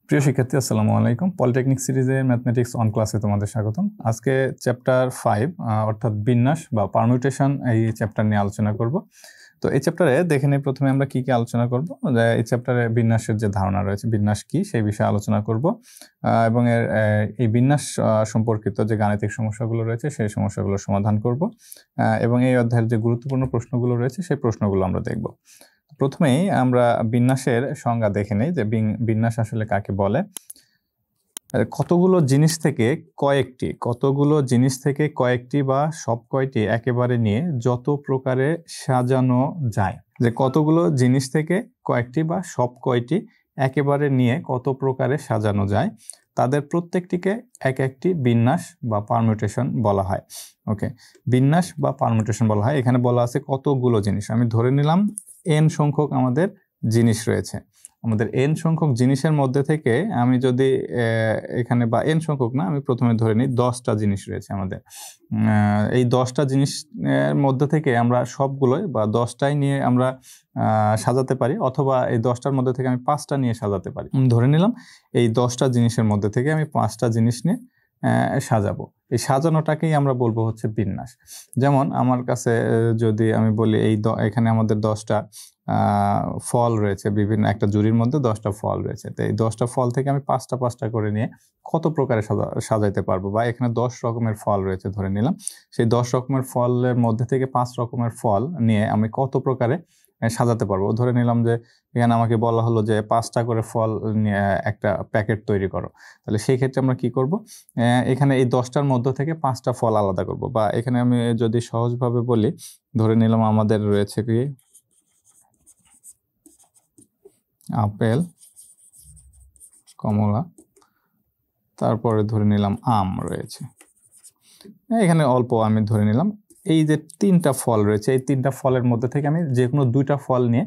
প্রিয় শিক্ষার্থী, আসসালামু আলাইকুম। পলিটেকনিক সিরিজের ম্যাথমেটিক্স অন ক্লাসে তোমাদের স্বাগতম। আজকে চ্যাপ্টার 5 অর্থাৎ বিন্যাস বা পারমিউটেশন এই চ্যাপ্টার নিয়ে আলোচনা করব। তো এই চ্যাপ্টারে দেখে নিই প্রথমে আমরা কি আলোচনা করব। এই চ্যাপ্টারে বিন্যাসের যে ধারণা রয়েছে, বিন্যাস কি সেই বিষয়ে আলোচনা করব এবং এই বিন্যাস সম্পর্কিত যে গাণিতিক সমস্যাগুলো রয়েছে সেই সমস্যাগুলো সমাধান করব এবং এই অধ্যায়ের যে গুরুত্বপূর্ণ প্রশ্নগুলো রয়েছে সেই প্রশ্নগুলো আমরা দেখব। প্রথমেই আমরা বিন্যাসের সংজ্ঞা দেখে নেই যে বিন্যাস আসলে কাকে বলে। কতগুলো জিনিস থেকে কয়েকটি বা সব কয়টি একেবারে নিয়ে যত প্রকারে সাজানো যায়। যে কতগুলো জিনিস থেকে কয়েকটি বা সব কয়টি একেবারে নিয়ে কত প্রকারে সাজানো যায়, তাদের প্রত্যেকটিকে এক একটি বিন্যাস বা পারমিউটেশন বলা হয়। ওকে, বিন্যাস বা পারমিউটেশন বলা হয়। এখানে বলা আছে কতগুলো জিনিস। আমি ধরে নিলাম n সংখ্যক আমাদের জিনিস রয়েছে। আমাদের n সংখ্যক জিনিসের মধ্যে থেকে আমি যদি এখানে বা n সংখ্যক না, আমি প্রথমে ধরে নিই 10টা জিনিস রয়েছে আমাদের। এই 10টা জিনিসের মধ্যে থেকে আমরা সবগুলোই বা 10টাই নিয়ে আমরা সাজাতে পারি, অথবা এই 10টার মধ্যে থেকে আমি 5টা নিয়ে সাজাতে পারি। ধরে নিলাম এই 10টা জিনিসের মধ্যে থেকে আমি 5টা জিনিস নিয়ে সাজাবো। এই সাজানোটাকেই আমরা বলবো হচ্ছে বিন্যাস। যেমন আমার কাছে যদি আমি বলি এখানে আমাদের 10টা ফল রয়েছে, বিভিন্ন একটা জুড়ির মধ্যে 10টা ফল রয়েছে। তো এই 10টা ফল থেকে আমি 5টা করে নিয়ে কত প্রকারে সাজাইতে পারবো, বা এখানে 10 রকমের ফল রয়েছে ধরে নিলাম। সেই 10 রকমের ফলের মধ্যে থেকে 5 রকমের ফল নিয়ে আমি কত প্রকারে সাজাতে পারবো। ধরে নিলাম যে এখানে আমাকে বলা হলো যে 5টা করে ফল নিয়ে একটা প্যাকেট তৈরি করো। তাহলে সেই ক্ষেত্রে আমরা কি করব, এখানে এই 10টার মধ্য থেকে 5টা ফল আলাদা করব। বা এখানে আমি যদি সহজভাবে বলি, ধরে নিলাম আমাদের রয়েছে কি আপেল, কমলা, তারপরে ধরে নিলাম আম রয়েছে। এখানে অল্প আমি ধরে নিলাম এই যে 3টা ফল রয়েছে, এই 3টা ফলের মধ্যে থেকে আমি যে কোনো 2টা ফল নিয়ে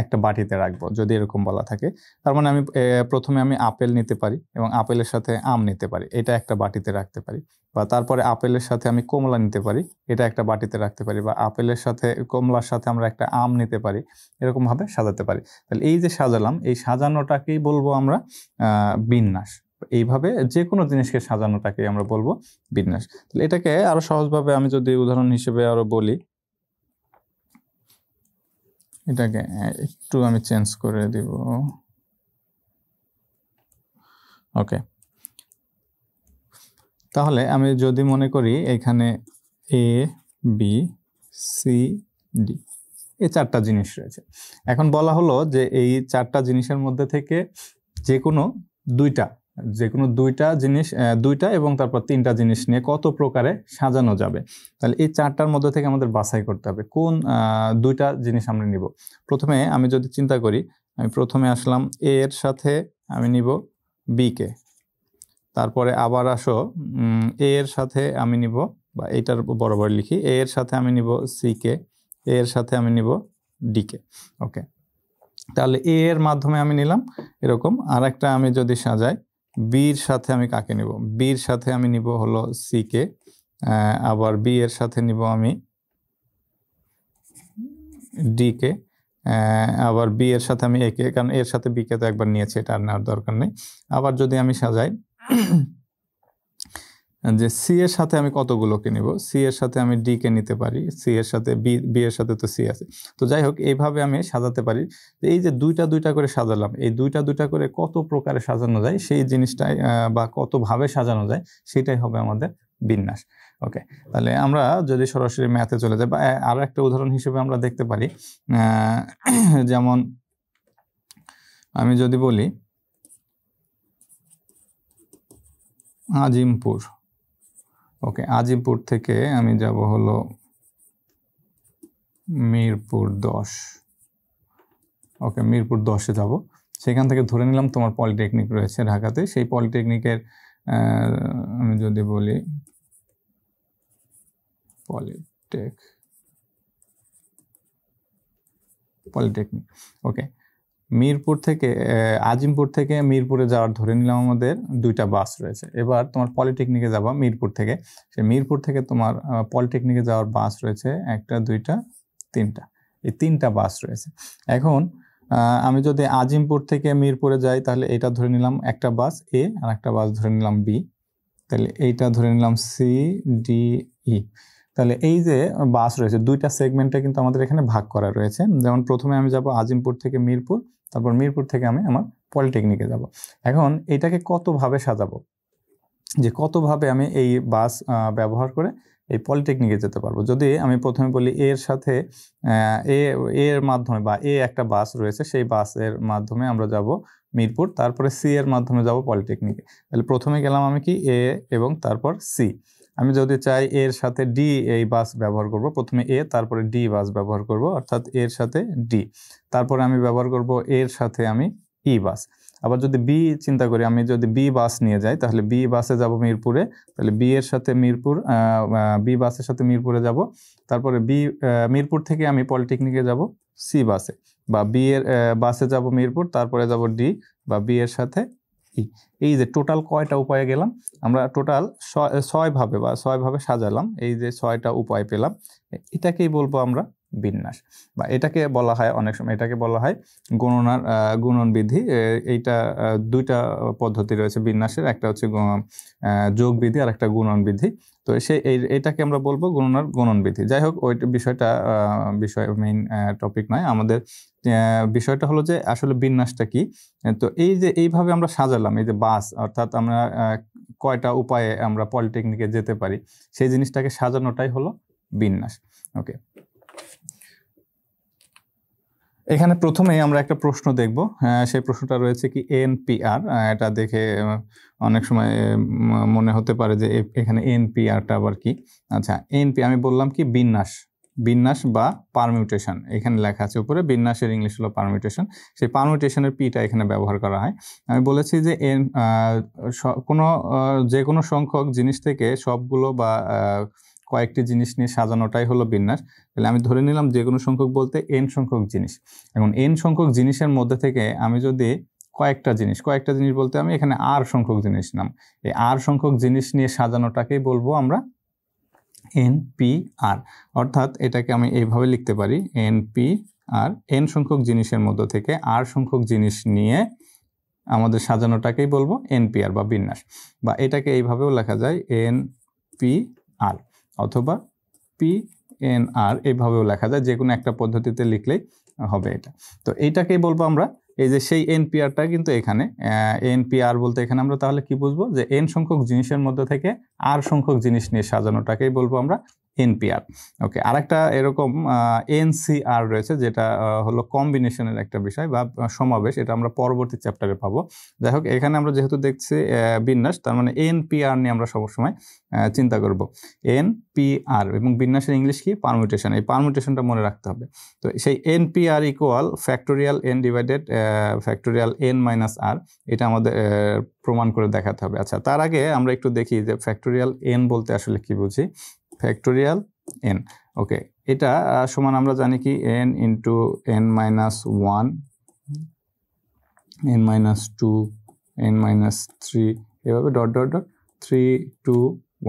একটা বাটিতে রাখবো, যদি এরকম বলা থাকে। তার মানে আমি প্রথমে আমি আপেল নিতে পারি এবং আপেলের সাথে আম নিতে পারি, এটা একটা বাটিতে রাখতে পারি। বা তারপরে আপেলের সাথে আমি কমলা নিতে পারি, এটা একটা বাটিতে রাখতে পারি। বা আপেলের সাথে কমলার সাথে আমরা একটা আম নিতে পারি, এরকমভাবে সাজাতে পারি। তাহলে এই যে সাজালাম, এই সাজানোটাকেই বলবো আমরা বিন্যাস। এইভাবে যে কোনো জিনিসকে সাজানোটাকে আমরা বলবো বিন্যাস। তাহলে এটাকে আরো সহজভাবে আমি যদি উদাহরণ হিসেবে আরো বলি, এটাকে একটু আমি চেঞ্জ করে দিব। ওকে, তাহলে আমি যদি মনে করি এখানে এ বি সি ডি এই 4টা জিনিস রয়েছে। এখন বলা হলো যে এই 4টা জিনিসের মধ্যে থেকে যে কোনো দুইটা জিনিস, 2টা এবং তারপর 3টা জিনিস নিয়ে কত প্রকারে সাজানো যাবে। তাহলে এই 4টার মধ্যে থেকে আমাদের বাছাই করতে হবে কোন 2টা জিনিস আমরা নিব। প্রথমে আমি যদি চিন্তা করি, আমি প্রথমে আসলাম এ এর সাথে আমি নিব বি কে, তারপরে আবার আসো এ এর সাথে আমি নিব, বা এইটার বরাবর লিখি, এ এর সাথে আমি নিব সি কে, এ এর সাথে আমি নিব ডি কে। ওকে, তাহলে এ এর মাধ্যমে আমি নিলাম এরকম। আর একটা আমি যদি সাজাই, বির সাথে আমি কাকে নিব, বির সাথে আমি নিব হলো সি কে, আবার বি এর সাথে নিব আমি ডি কে, আবার বি এর সাথে আমি এ কে, কারণ এর সাথে বি কে তো একবার নিয়েছি, এটা আর নেওয়ার দরকার নেই। আবার যদি আমি সাজাই যে সি এর সাথে আমি কতগুলোকে নিব, সি এর সাথে আমি ডি কে নিতে পারি, সি এর সাথে বি এর সাথে তো সি আছে। তো যাই হোক, এইভাবে আমি সাজাতে পারি। এই যে 2টা করে সাজালাম, এই 2টা করে কত প্রকারে সাজানো যায় সেই জিনিসটাই, বা কতভাবে সাজানো যায় সেটাই হবে আমাদের বিন্যাস। ওকে, তাহলে আমরা যদি সরাসরি ম্যাথে চলে যাই, বা আরো একটা উদাহরণ হিসেবে আমরা দেখতে পারি, যেমন আমি যদি বলি আজিমপুর। ওকে, আজিমপুর থেকে আমি যাব হলো মিরপুর 10। ওকে, মিরপুর 10-এ যাব। সেখান থেকে ধরে নিলাম তোমার পলিটেকনিক রয়েছে ঢাকাতে, সেই পলিটেকনিকের আমি যদি বলি পলিটেকনিক। ওকে, মিরপুর থেকে আজিমপুর থেকে মিরপুরে যাওয়ার ধরে নিলাম আমাদের 2টা বাস রয়েছে। এবার তোমার পলিটেকনিকে যাবা মিরপুর থেকে, সে মিরপুর থেকে তোমার পলিটেকনিকে যাওয়ার বাস রয়েছে 1টা 2টা 3টা, এই 3টা বাস রয়েছে। এখন আমি যদি আজিমপুর থেকে মিরপুরে যাই তাহলে এটা ধরে নিলাম একটা বাস এ আর একটা বাস ধরে নিলাম বি, তাহলে এইটা ধরে নিলাম সি ডি ই। তাহলে এই যে বাস রয়েছে দুইটা সেগমেন্টে কিন্তু আমাদের এখানে ভাগ করা রয়েছে। যেমন প্রথমে আমি যাব আজিমপুর থেকে মিরপুর, তারপর মিরপুর থেকে আমি আমার পলিটেকনিকে যাব। এখন এটাকে কতভাবে সাজাবো, যে কতভাবে আমি এই বাস ব্যবহার করে এই পলিটেকনিকে যেতে পারবো। যদি আমি প্রথমে বলি এর সাথে এর মাধ্যমে বা একটা বাস রয়েছে, সেই বাসের মাধ্যমে আমরা যাব মিরপুর, তারপরে সি এর মাধ্যমে যাব পলিটেকনিকে। তাহলে প্রথমে গেলাম আমি কি এ এবং তারপর সি। আমি যদি চাই এর সাথে ডি এই বাস ব্যবহার করব, প্রথমে এ তারপরে ডি বাস ব্যবহার করব, অর্থাৎ এর সাথে ডি, তারপরে আমি ব্যবহার করব এর সাথে আমি ই বাস। আবার যদি বি চিন্তা করি, আমি যদি বি বাস নিয়ে যাই তাহলে বি বাসে যাব মিরপুরে, তাহলে বি এর সাথে মিরপুর, বি বাসের সাথে মিরপুরে যাব, তারপরে মিরপুর থেকে আমি পলিটেকনিকে যাব সি বাসে, বা বি এর বাসে যাব মিরপুর, তারপরে যাব ডি, বা বি এর সাথে ই। এই যে টোটাল কয়টা উপায়ে গেলাম আমরা, টোটাল 6 ভাবে সাজালাম, এই যে 6টা উপায় পেলাম, এটাকেই বলবো আমরা বিন্যাস, বা এটাকে বলা হয় অনেক সময় এটাকে বলা হয় গণনার গুণন বিধি। এইটা দুইটা পদ্ধতি রয়েছে বিন্যাসের, একটা হচ্ছে যোগ বিধি আর একটা গুণন বিধি। তো এটাকে আমরা বলবো গণনার গুণন বিধি। যাই হোক, ওই বিষয়টা মেইন টপিক নয় আমাদের। বিষয়টা হলো যে আসলে বিন্যাসটা কি। তো এই যে এইভাবে আমরা সাজালাম, এই যে বাস, অর্থাৎ আমরা কয়টা উপায়ে আমরা পলিটেকনিকে যেতে পারি, সেই জিনিসটাকে সাজানোটাই হলো বিন্যাস। ওকে, এখানে প্রথমেই আমরা একটা প্রশ্ন দেখব। সেই প্রশ্নটা রয়েছে কি এনপিআর। এটা দেখে অনেক সময় মনে হতে পারে যে এখানে এনপিআরটা আবার কি। আচ্ছা, এনপি আমি বললাম কি বিন্যাস বা পারমিউটেশন, এখানে লেখা আছে উপরে, বিন্যাসের ইংলিশ হলো পারমিউটেশন। সেই পারমিউটেশনের পিটা এখানে ব্যবহার করা হয়। আমি বলেছি যে যে কোনো সংখ্যক জিনিস থেকে সবগুলো বা কয়েকটি জিনিস নিয়ে সাজানোটাই হলো বিন্যাস। তাহলে আমি ধরে নিলাম যে কোনো সংখ্যক বলতে এন সংখ্যক জিনিস। এখন এন সংখ্যক জিনিসের মধ্যে থেকে আমি যদি কয়েকটা জিনিস বলতে আমি এখানে আর সংখ্যক জিনিস নাম, এই আর সংখ্যক জিনিস নিয়ে সাজানোটাকেই বলবো আমরা এনপিআর। অর্থাৎ এটাকে আমি এইভাবে লিখতে পারি, এনপিআর, এন সংখ্যক জিনিসের মধ্যে থেকে আর সংখ্যক জিনিস নিয়ে আমাদের সাজানোটাকেই বলবো এনপিআর বা বিন্যাস। বা এটাকে এইভাবেও লেখা যায় এনপিআর অথবা পিএনআর, এইভাবেও লেখা যায়, যে কোনো একটা পদ্ধতিতে লিখলেই হবে এটা। তো এইটাকেই বলবো আমরা, এই যে সেই এনপিআরটা কিন্তু এখানে এনপিআর বলতে এখানে আমরা তাহলে কি বুঝবো, যে এন সংখ্যক জিনিসের মধ্যে থেকে আর সংখ্যক জিনিস নিয়ে সাজানোটাকেই বলবো আমরা এনপিআর। ওকে, আরেকটা এরকম এনসিআর রয়েছে, যেটা হলো কম্বিনেশনের একটা বিষয় বা সমাবেশ, এটা আমরা পরবর্তী চ্যাপ্টারে পাবো। যাই হোক, এখানে আমরা যেহেতু দেখছি বিন্যাস, তার মানে এনপিআর নিয়ে আমরা সবসময় চিন্তা করব, এনপিআর, এবং বিন্যাসের ইংলিশ কি, পারমিউটেশন। এই পারমিউটেশনটা মনে রাখতে হবে। তো সেই NPR equal factorial N divided factorial N minus R, এটা আমাদের প্রমাণ করে দেখাতে হবে। আচ্ছা, তার আগে আমরা একটু দেখি যে ফ্যাক্টোরিয়াল এন বলতে আসলে কি বুঝি। ফ্যাক্টোরিয়াল এন, ওকে, এটা সমান আমরা জানি কি N into N minus 1, N minus 2, N minus 3, এভাবে ডট ডট ডট 3, 2,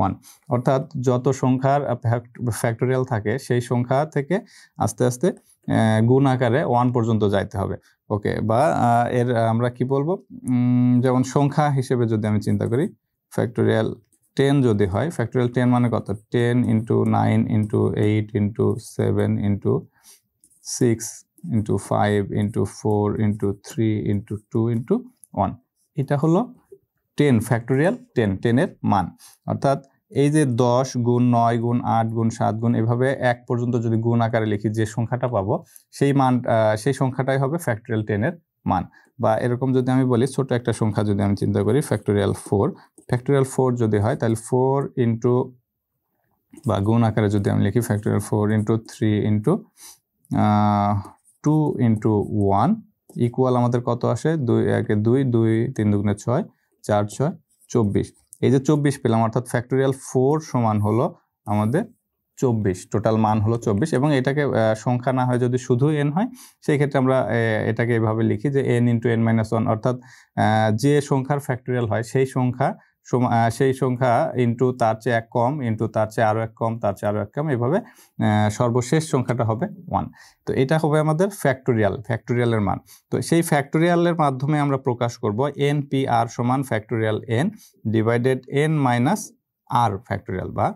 1। অর্থাৎ যত সংখ্যার ফ্যাক্টোরিয়াল থাকে সেই সংখ্যা থেকে আস্তে আস্তে গুণ আকারে 1 পর্যন্ত যাইতে হবে। ওকে, বা এর আমরা কি বলবো, যেমন সংখ্যা হিসেবে যদি আমি চিন্তা করি, ফ্যাক্টোরিয়াল 10 যদি হয়, ফ্যাক্টোরিয়াল 10 মানে কত, 10 into 9 into 8 into 7 into 6 into 5 into 4 into 3 into 2 into 1, এটা হলো 10 ফ্যাক্টোরিয়াল 10 এর মান। অর্থাৎ এই যে 10 গুণ 9 গুণ 8 গুণ 7 গুণ এভাবে 1 পর্যন্ত যদি গুণ আকারে লিখি, যে সংখ্যাটা পাবো সেই সংখ্যাটাই হবে ফ্যাক্টোরিয়াল 10 এর মান। বা এরকম যদি আমি বলি, ছোট একটা সংখ্যা যদি আমি চিন্তা করি, ফ্যাক্টোরিয়াল 4 যদি হয়, তাহলে 4 ইন্টু, বা গুণ আকারে যদি আমি লিখি, factorial 4 into 3 into 2 into 1 equal আমাদের কত আসে, 2 1 2, 2 3 দুগুণে 6, 4 6 24। এই যে 24 পেলাম, অর্থাৎ ফ্যাক্টোরিয়াল 4 সমান হলো আমাদের 24, টোটাল মান হলো 24। এবং এটাকে সংখ্যা না হয় যদি শুধু এন হয়, সেই ক্ষেত্রে আমরা এটাকে এভাবে লিখি যে এন ইন্টু এন মাইনাস 1, অর্থাৎ যে সংখ্যার ফ্যাক্টোরিয়াল হয় সেই সংখ্যা সেই সংখ্যা ইন্টু তার চেয়ে এক কম, ইন্টু তার চেয়ে আরো এক কম, তার চেয়ে আরো এক কম, এভাবে সর্বশেষ সংখ্যাটা হবে 1। তো এটা হবে আমাদের ফ্যাক্টোরিয়ালের মান। তো সেই ফ্যাক্টোরিয়ালের মাধ্যমে আমরা প্রকাশ করব NPR সমান factorial n divided n minus r factorial বা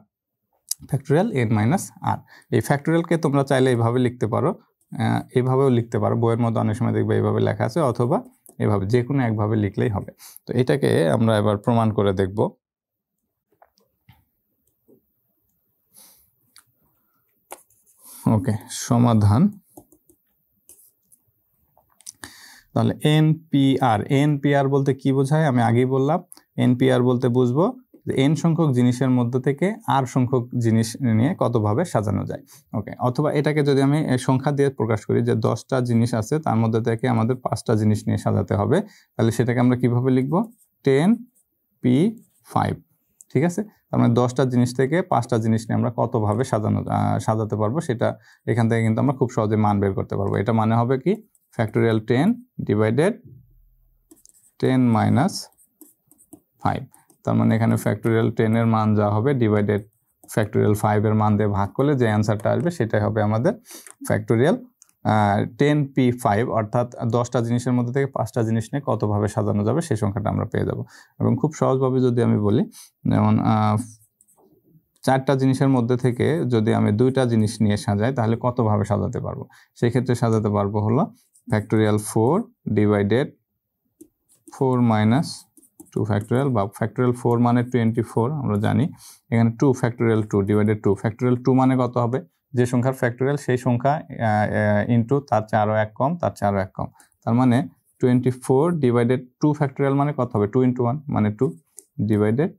ফ্যাক্টোরিয়াল n মাইনাস r। এই ফ্যাক্টোরিয়ালকে তোমরা চাইলে এইভাবে লিখতে পারো, এইভাবেও লিখতে পারো, বইয়ের মধ্যে অনেক সময় দেখবে এইভাবে লেখা আছে, অথবা এভাবে, যে কোনো একভাবে লিখলেই হবে। তো এটাকে আমরা এবার প্রমাণ করে দেখব। ওকে, সমাধান। তাহলে NPR বলতে কি বোঝায় আমি আগেই বললাম। NPR বলতে বুঝবো যে n সংখ্যক জিনিসের মধ্যে থেকে r সংখ্যক জিনিস নিয়ে কতভাবে সাজানো যায়। ওকে, অথবা এটাকে যদি আমি সংখ্যা দিয়ে প্রকাশ করি যে 10টা জিনিস আছে, তার মধ্যে থেকে আমাদের 5টা জিনিস নিয়ে সাজাতে হবে, তাহলে সেটাকে আমরা কিভাবে লিখব? 10P5। ঠিক আছে, তার মানে 10টা জিনিস থেকে 5টা জিনিস নিয়ে আমরা কতভাবে সাজাতে পারবো, সেটা এখান থেকে কিন্তু আমরা খুব সহজে মান বের করতে পারবো। এটা মানে হবে কি? Factorial 10 divided 10 minus 5। তার মানে এখানে ফ্যাক্টোরিয়াল 10 এর মান যা হবে ডিভাইডেড ফ্যাক্টোরিয়াল 5 এর মান দিয়ে ভাগ করলে যে অ্যান্সারটা আসবে সেটাই হবে আমাদের ফ্যাক্টোরিয়াল 10P5, অর্থাৎ 10টা জিনিসের মধ্যে থেকে 5টা জিনিস নিয়ে কতভাবে সাজানো যাবে সেই সংখ্যাটা আমরা পেয়ে যাব। এবং খুব সহজভাবে যদি আমি বলি, যেমন 4টা জিনিসের মধ্যে থেকে যদি আমি 2টা জিনিস নিয়ে সাজাই তাহলে কতভাবে সাজাতে পারবো? সেই ক্ষেত্রে সাজাতে পারবো হলো ফ্যাক্টোরিয়াল 4 ডিভাইডেড 4 মাইনাস 2 ফ্যাক্টোরিয়াল, বা ফ্যাক্টোরিয়াল 4 মানে 24 আমরা জানি। এখানে 2 ফ্যাক্টোরিয়াল 2 ডিভাইডেড 2 ফ্যাক্টোরিয়াল 2 মানে কত হবে? যে সংখ্যার ফ্যাক্টোরিয়াল সেই সংখ্যা ইন্টু তার চেয়ে আরো এক কম, তার চেয়ে আরো এক কম। তার মানে 24 ডিভাইডেড 2 ফ্যাক্টোরিয়াল মানে কত হবে? 2 × 1 মানে 2 ডিভাইডেড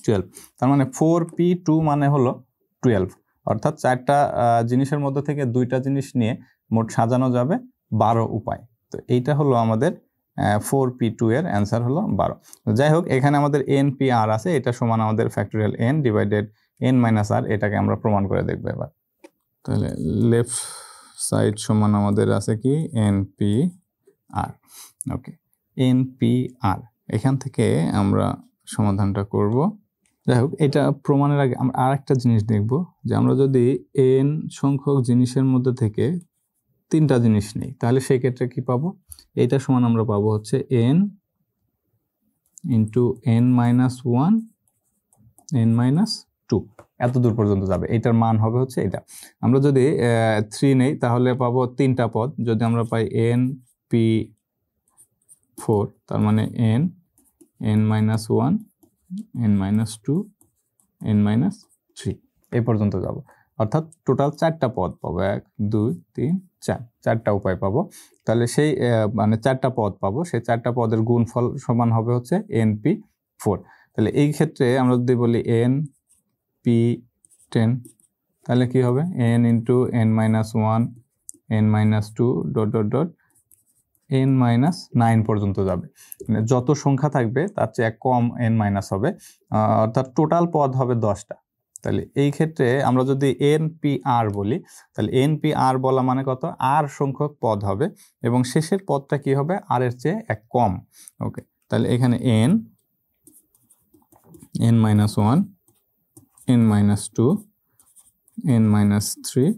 12। তার মানে 4P2 মানে হলো 12, অর্থাৎ 4টা জিনিসের মধ্যে থেকে 2টা জিনিস নিয়ে মোট সাজানো যাবে 12 উপায়। তো এইটা হলো আমাদের 4P2 এর অ্যান্সার হলো 12। যাই হোক, এখানে আমাদের NPR আছে, এটা সমান আমাদের factorial n divided n minus r। এটাকে আমরা প্রমাণ করে দেখবো এবার। তাহলে লেফট সাইড সমান আমাদের আছে কি? NPR। ওকে, NPR, এখান থেকে আমরা সমাধানটা করব। যাই হোক, এটা প্রমাণের আগে আমরা আর একটা জিনিস দেখব, যে আমরা যদি n সংখ্যক জিনিসের মধ্যে থেকে 3টা জিনিস নিই তাহলে সেই ক্ষেত্রে কি পাবো? এটা সমান আমরা পাবো হচ্ছে n into n minus 1 n minus 2, এত দূর পর্যন্ত যাবে। এটার মান হবে হচ্ছে এটা। আমরা যদি 3 নেই তাহলে পাবো 3টা পদ। যদি আমরা পাই NP4, তার মানে n minus 1 n minus 2 n minus 3, এই পর্যন্ত যাব। অর্থাৎ টোটাল 4টা পদ পাবো, 1 2 3 4, 4টা উপায় পাবো। তাহলে সেই মানে 4টা পদ পাবো, সেই 4টা পদের গুণফল সমান হবে হচ্ছে NP4। তাহলে এই ক্ষেত্রে আমরা যদি বলি NP10, তাহলে কি হবে? n into n minus 1 n minus 2 dot dot dot n minus 9 পর্যন্ত যাবে। মানে যত সংখ্যা থাকবে তার চেয়ে এক কম n মাইনাস হবে, অর্থাৎ টোটাল পদ হবে 10টা। তাহলে এই ক্ষেত্রে আমরা যদি NPR বলি, তাহলে NPR বলা মানে কত? r সংখ্যক পদ হবে, এবং শেষের পদটা কি হবে? r এর চেয়ে এক কম। ওকে, তাহলে এখানে n minus 1 n minus 2 n minus 3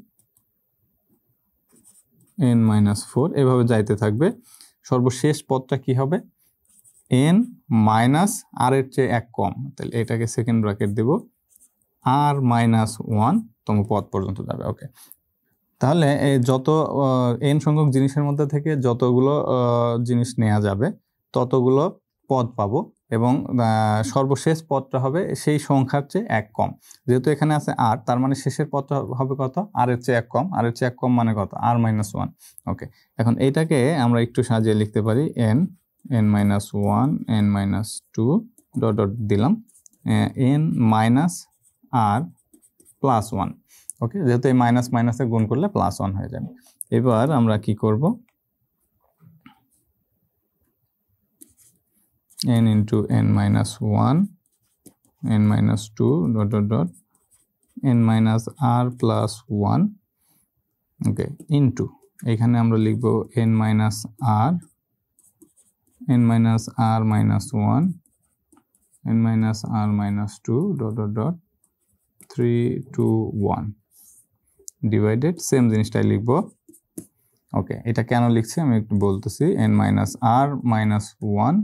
n minus 4, এভাবে যাইতে থাকবে। সর্বশেষ পদটা কি হবে? n মাইনাস r এর চেয়ে এক কম, তাহলে এটাকে সেকেন্ড ব্র্যাকেট দেব, r মাইনাস 1 তম পদ পর্যন্ত যাবে। ওকে, তাহলে যত n সংখ্যক জিনিসের মধ্যে থেকে যতগুলো জিনিস নেওয়া যাবে ততগুলো পদ পাবো, এবং সর্বশেষ পদটা হবে সেই সংখ্যার চেয়ে এক কম। যেহেতু এখানে আছে r, তার মানে শেষের পদটা হবে কত? r এর চেয়ে এক কম। r এর চেয়ে এক কম মানে কত? r minus 1। ওকে, এখন এইটাকে আমরা একটু সাজিয়ে লিখতে পারি n minus 1 n minus 2 dot dot দিলাম n মাইনাস r প্লাস 1। ওকে, যেহেতু এই মাইনাস মাইনাসে গুণ করলে প্লাস 1 হয়ে যাবে। এবার আমরা কি করব? n into n minus 1 n minus 2 dot dot dot n minus r plus 1। ওকে, ইন্টু এখানে আমরা লিখব n minus r minus 1 n minus r minus 2 dot dot dot 3 2 1 divided same জিনিসটাই লিখবো। ওকে, এটা কেন লিখছি আমি একটু বলতেছি। n minus r minus 1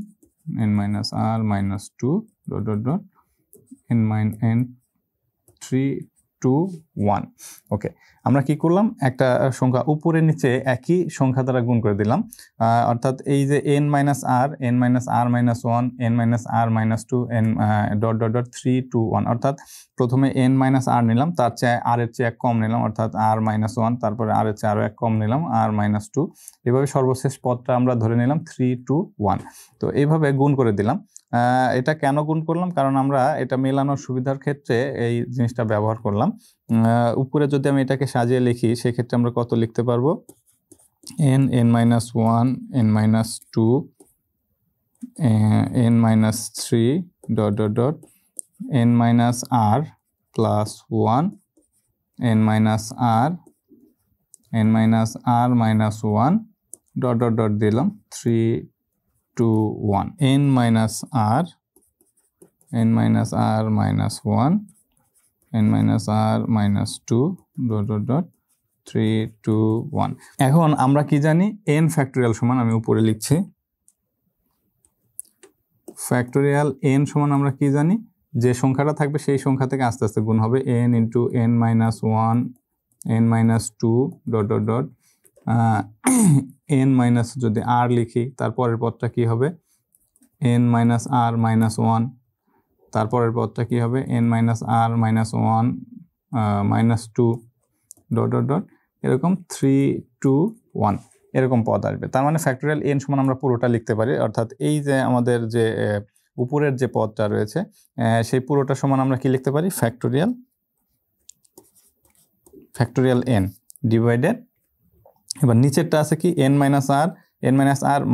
n minus r minus 2 dot dot dot n 3 2 1। ওকে, আমরা কি করলাম, একটা সংখ্যা উপরে নিচে একই সংখ্যা দ্বারা গুণ করে দিলাম। অর্থাৎ এই যে n minus r minus 1 n minus r minus 2 n dot dot dot 3 2 1, অর্থাৎ প্রথমে n minus r নিলাম, তার চেয়ে r এর চেয়ে এক কম নিলাম, অর্থাৎ r minus 1, তারপরে r এর চেয়ে আরো এক কম নিলাম r minus 2, এভাবে সর্বশেষ পদটা আমরা ধরে নিলাম 3 2 1। তো এইভাবে গুণ করে দিলাম। এটা কেন গুণ করলাম, কারণ আমরা এটা মেলানোর সুবিধার ক্ষেত্রে এই জিনিসটা ব্যবহার করলাম। উপরে যদি আমি এটাকে সাজিয়ে লিখি সেক্ষেত্রে আমরা কত লিখতে পারবো, n minus 1 n minus 2 n minus 3 dot dot dot n minus r plus 1 n minus r minus 1 dot dot dot দিলাম 3 2 1 n minus r minus 1 n minus r minus 2 dot dot dot 3 2 1। এখন আমরা কি জানি, n factorial সমান, আমি উপরে লিখছি, factorial n সমান আমরা কি জানি, যে সংখ্যাটা থাকবে সেই সংখ্যা থেকে আস্তে আস্তে গুণ হবে n into n minus 1 n minus 2 dot dot dot n minus যদি r লিখি তারপরের পদটা কি হবে n minus r minus 1, তারপরের পদটা কি হবে n minus r minus 1 minus 2 dot dot dot এরকম 3 2 1 এরকম পদ আসবে। তার মানে ফ্যাক্টোরিয়াল n সমান আমরা পুরোটা লিখতে পারি, অর্থাৎ এই যে আমাদের যে উপরের যে পদটা রয়েছে সেই পুরোটা সমান আমরা কি লিখতে পারি, ফ্যাক্টোরিয়াল n ডিভাইডেড, এবার নিচেরটা আছে কি n minus r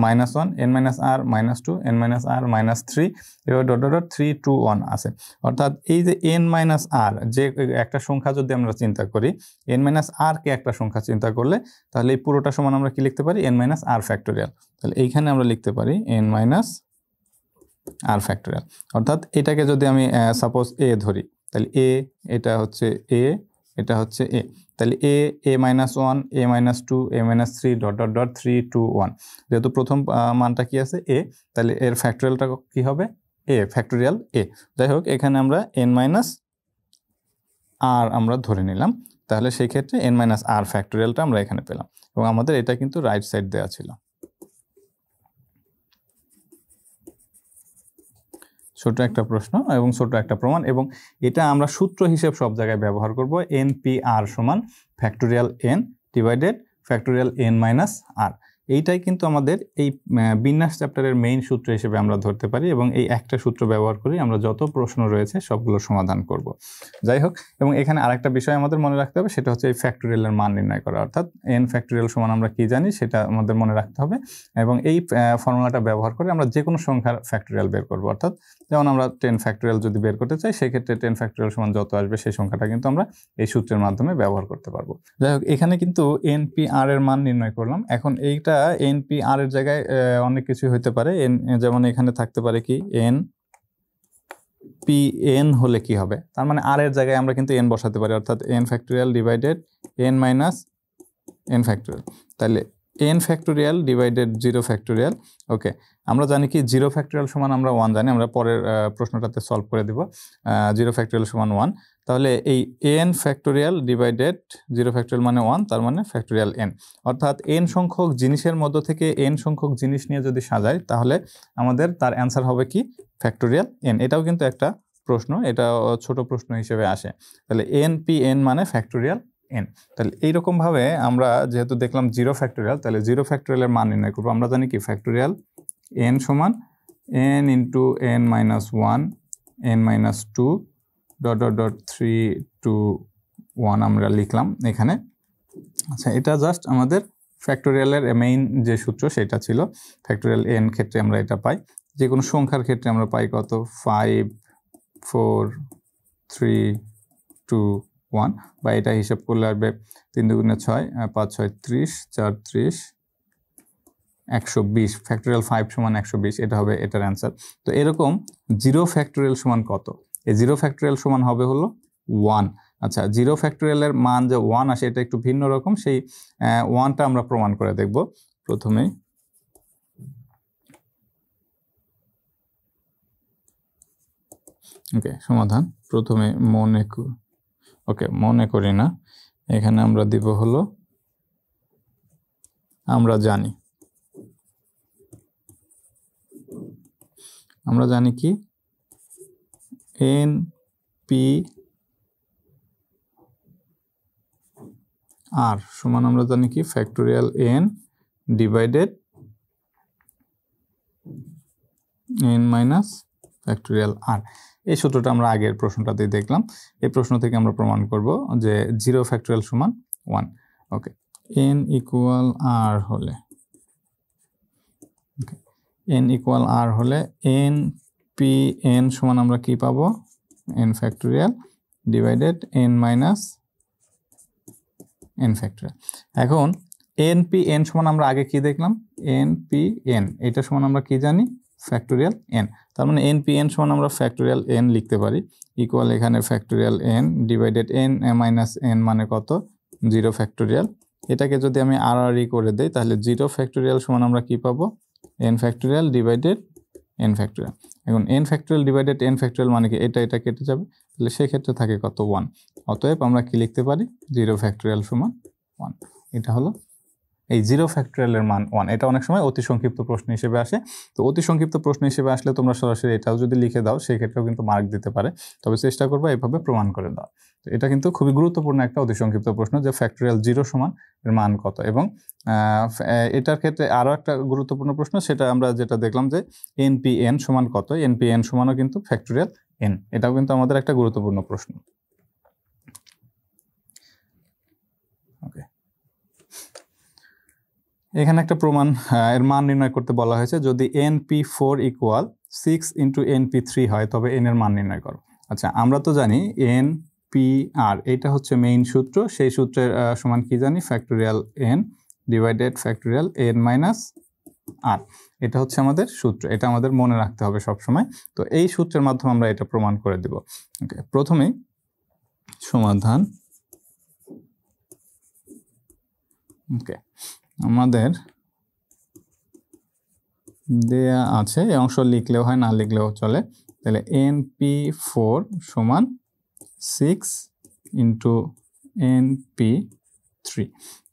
minus 1 n minus r minus 2 n minus r minus 3 এবার ডট ডট ডট 3 2 1 আছে। অর্থাৎ এই যে n minus r যে একটা সংখ্যা যদি আমরা চিন্তা করি, n minus r কে একটা সংখ্যা চিন্তা করলে তাহলে এই পুরোটা সমান আমরা কি লিখতে পারি, n minus r ফ্যাক্টোরিয়াল। তাহলে এইখানে আমরা লিখতে পারি n minus r ফ্যাক্টোরিয়াল। অর্থাৎ এটাকে যদি আমি সাপোজ a ধরি, তাহলে a এটা হচ্ছে a, এটা হচ্ছে a, তাহলে a minus 1 a minus 2 a minus 3 dot dot dot 3 2 1, যেহেতু প্রথম মানটা কি আছে a, তাহলে এর ফ্যাক্টোরিয়ালটা কি হবে a, ফ্যাক্টোরিয়াল a। যাই হোক, এখানে আমরা n minus r আমরা ধরে নিলাম, তাহলে সেই ক্ষেত্রে n minus r ফ্যাক্টোরিয়ালটা আমরা এখানে পেলাম, এবং আমাদের এটা কিন্তু রাইট সাইড দেওয়া ছিল। ছোট একটা প্রশ্ন এবং ছোট একটা প্রমাণ, এবং এটা আমরা সূত্র হিসেব সব জায়গায় ব্যবহার করব, npr সমান factorial n divided factorial n minus r। এইটাই কিন্তু আমাদের এই বিন্যাস চ্যাপ্টারের মেইন সূত্র হিসেবে আমরা ধরতে পারি, এবং এই একটা সূত্র ব্যবহার করি আমরা যত প্রশ্ন রয়েছে সবগুলো সমাধান করব। যাই হোক, এবং এখানে আরেকটা বিষয় আমাদের মনে রাখতে হবে, সেটা হচ্ছে এই ফ্যাক্টোরিয়ালের মান নির্ণয় করা, অর্থাৎ n ফ্যাক্টোরিয়াল সমান আমরা কি জানি সেটা আমাদের মনে রাখতে হবে, এবং এই ফর্মুলাটা ব্যবহার করে আমরা যে কোনো সংখ্যার ফ্যাক্টোরিয়াল বের করব। অর্থাৎ যেমন আমরা 10 ফ্যাক্টোরিয়াল যদি বের করতে চাই, সেক্ষেত্রে 10 ফ্যাক্টোরিয়াল সমান যত আসবে সেই সংখ্যাটা কিন্তু আমরা এই সূত্রের মাধ্যমে ব্যবহার করতে পারবো। যাই হোক, এখানে কিন্তু npr এর মান নির্ণয় করলাম। এখন এইটা npr এর জায়গায় অনেক কিছু হতে পারে, যেমন এখানে থাকতে পারে কি n হলে কি হবে, তার মানে r এর জায়গায় আমরা কিন্তু n বসাতে পারি, অর্থাৎ n factorial divided n minus n factorial, তাহলে n ফ্যাক্টোরিয়াল ডিভাইডেড 0 ফ্যাক্টোরিয়াল। ওকে, আমরা জানি কি 0 ফ্যাক্টোরিয়াল সমান আমরা 1 জানি, আমরা পরের প্রশ্নটাতে সলভ করে দিব 0 ফ্যাক্টোরিয়াল সমান 1। তাহলে এই n ফ্যাক্টোরিয়াল ডিভাইডেড 0 ফ্যাক্টোরিয়াল মানে 1, তার মানে ফ্যাক্টোরিয়াল n, অর্থাৎ n সংখ্যক জিনিসের মধ্য থেকে n সংখ্যক জিনিস নিয়ে যদি সাজাই তাহলে আমাদের তার অ্যান্সার হবে কি ফ্যাক্টোরিয়াল n। এটাও কিন্তু একটা প্রশ্ন, এটা ছোট প্রশ্ন হিসেবে আসে। তাহলে npn মানে ফ্যাক্টোরিয়াল n। তাহলে এইরকমভাবে আমরা যেহেতু দেখলাম 0 ফ্যাক্টোরিয়াল, তাহলে 0 ফ্যাক্টোরিয়ালের মান নির্ণয় করবো। আমরা জানি কি ফ্যাক্টোরিয়াল n সমান n into n minus 1 n minus 2 dot dot dot 3 2 1 আমরা লিখলাম এখানে। আচ্ছা, এটা জাস্ট আমাদের ফ্যাক্টোরিয়ালের মেইন যে সূত্র সেটা ছিল। ফ্যাক্টোরিয়াল n ক্ষেত্রে আমরা এটা পাই, যে কোনো সংখ্যার ক্ষেত্রে আমরা পাই কত 5 4 3 2 1, বা এটা হিসাব করলে আসবে 3 দুগুণে 6 5 6 30 4 30 120, ফ্যাক্টোরিয়াল 5 সমান 120, এটা হবে এটার অ্যান্সার। তো এরকম 0 ফ্যাক্টোরিয়াল সমান কত? এই 0 ফ্যাক্টোরিয়াল সমান হবে হলো 1। আচ্ছা, 0 ফ্যাক্টোরিয়ালের মান যে 1 আসে এটা একটু ভিন্ন রকম, সেই 1টা আমরা প্রমাণ করে দেখব। প্রথমেই ওকে, সমাধান প্রথমে মনে করি না, এখানে আমরা দিব হলো আমরা জানি কি NP R সমান আমরা জানি কি factorial n divided n minus factorial r। এই সূত্রটা আমরা আগের প্রশ্নটাতে দেখলাম। এই প্রশ্ন থেকে আমরা প্রমাণ করব যে 0 ফ্যাক্টোরিয়াল সমান 1। ওকে, n ইকুয়াল r হলে n ইকুয়াল r হলে npn সমান আমরা কি পাবো? n factorial divided n minus n factorial. এখন npn সমান আমরা আগে কি দেখলাম? npn, এটা সমান আমরা কি জানি? Factorial n। তার মানে npn সমান আমরা ফ্যাক্টোরিয়াল n লিখতে পারি, ইকুয়াল এখানে factorial n divided n minus n মানে কত? 0 ফ্যাক্টোরিয়াল। এটাকে যদি আমি RRE করে দেই তাহলে 0 ফ্যাক্টোরিয়াল সমান আমরা কি পাবো? n factorial divided n factorial. এখন n factorial divided n factorial মানে কি? এটা কেটে যাবে, তাহলে সেক্ষেত্রে থাকে কত? 1। অতএব আমরা কি লিখতে পারি? 0 ফ্যাক্টোরিয়াল সমান 1। এটা হলো এই 0 ফ্যাক্টোরিয়ালের মান 1। এটা অনেক সময় অতি সংক্ষিপ্ত প্রশ্ন হিসেবে আসে। তো অতি সংক্ষিপ্ত প্রশ্ন হিসেবে আসলে তোমরা সরাসরি এটাও যদি লিখে দাও সেক্ষেত্রেও কিন্তু মার্ক দিতে পারে, তবে চেষ্টা করবে এইভাবে প্রমাণ করে দাও। তো এটা কিন্তু খুবই গুরুত্বপূর্ণ একটা অতি সংক্ষিপ্ত প্রশ্ন যে ফ্যাক্টোরিয়াল 0 সমান এর মান কত। এবং এটার ক্ষেত্রে আরও একটা গুরুত্বপূর্ণ প্রশ্ন, সেটা আমরা যেটা দেখলাম যে npn সমান কত? npn সমানও কিন্তু ফ্যাক্টোরিয়াল n, এটাও কিন্তু আমাদের একটা গুরুত্বপূর্ণ প্রশ্ন। ওকে, এখানে একটা প্রমাণ এর মান নির্ণয় করতে বলা হয়েছে। যদি np4 ইকুয়াল 6 ইন্টু np3 হয় তবে n এর মান নির্ণয় করো। আচ্ছা, আমরা তো জানি npr, এটা হচ্ছে মেইন সূত্র। সেই সূত্রের সমান কি জানি? Factorial n divided factorial n minus r। এটা হচ্ছে আমাদের সূত্র, এটা আমাদের মনে রাখতে হবে সব সময়। তো এই সূত্রের মাধ্যমে আমরা এটা প্রমাণ করে দিব। ওকে, প্রথমেই সমাধান। ওকে, আমাদের দেয়া আছে, এই অংশ লিখলেও হয় না লিখলেও চলে। তাহলে np4 সমান 6 ইন্টু np3।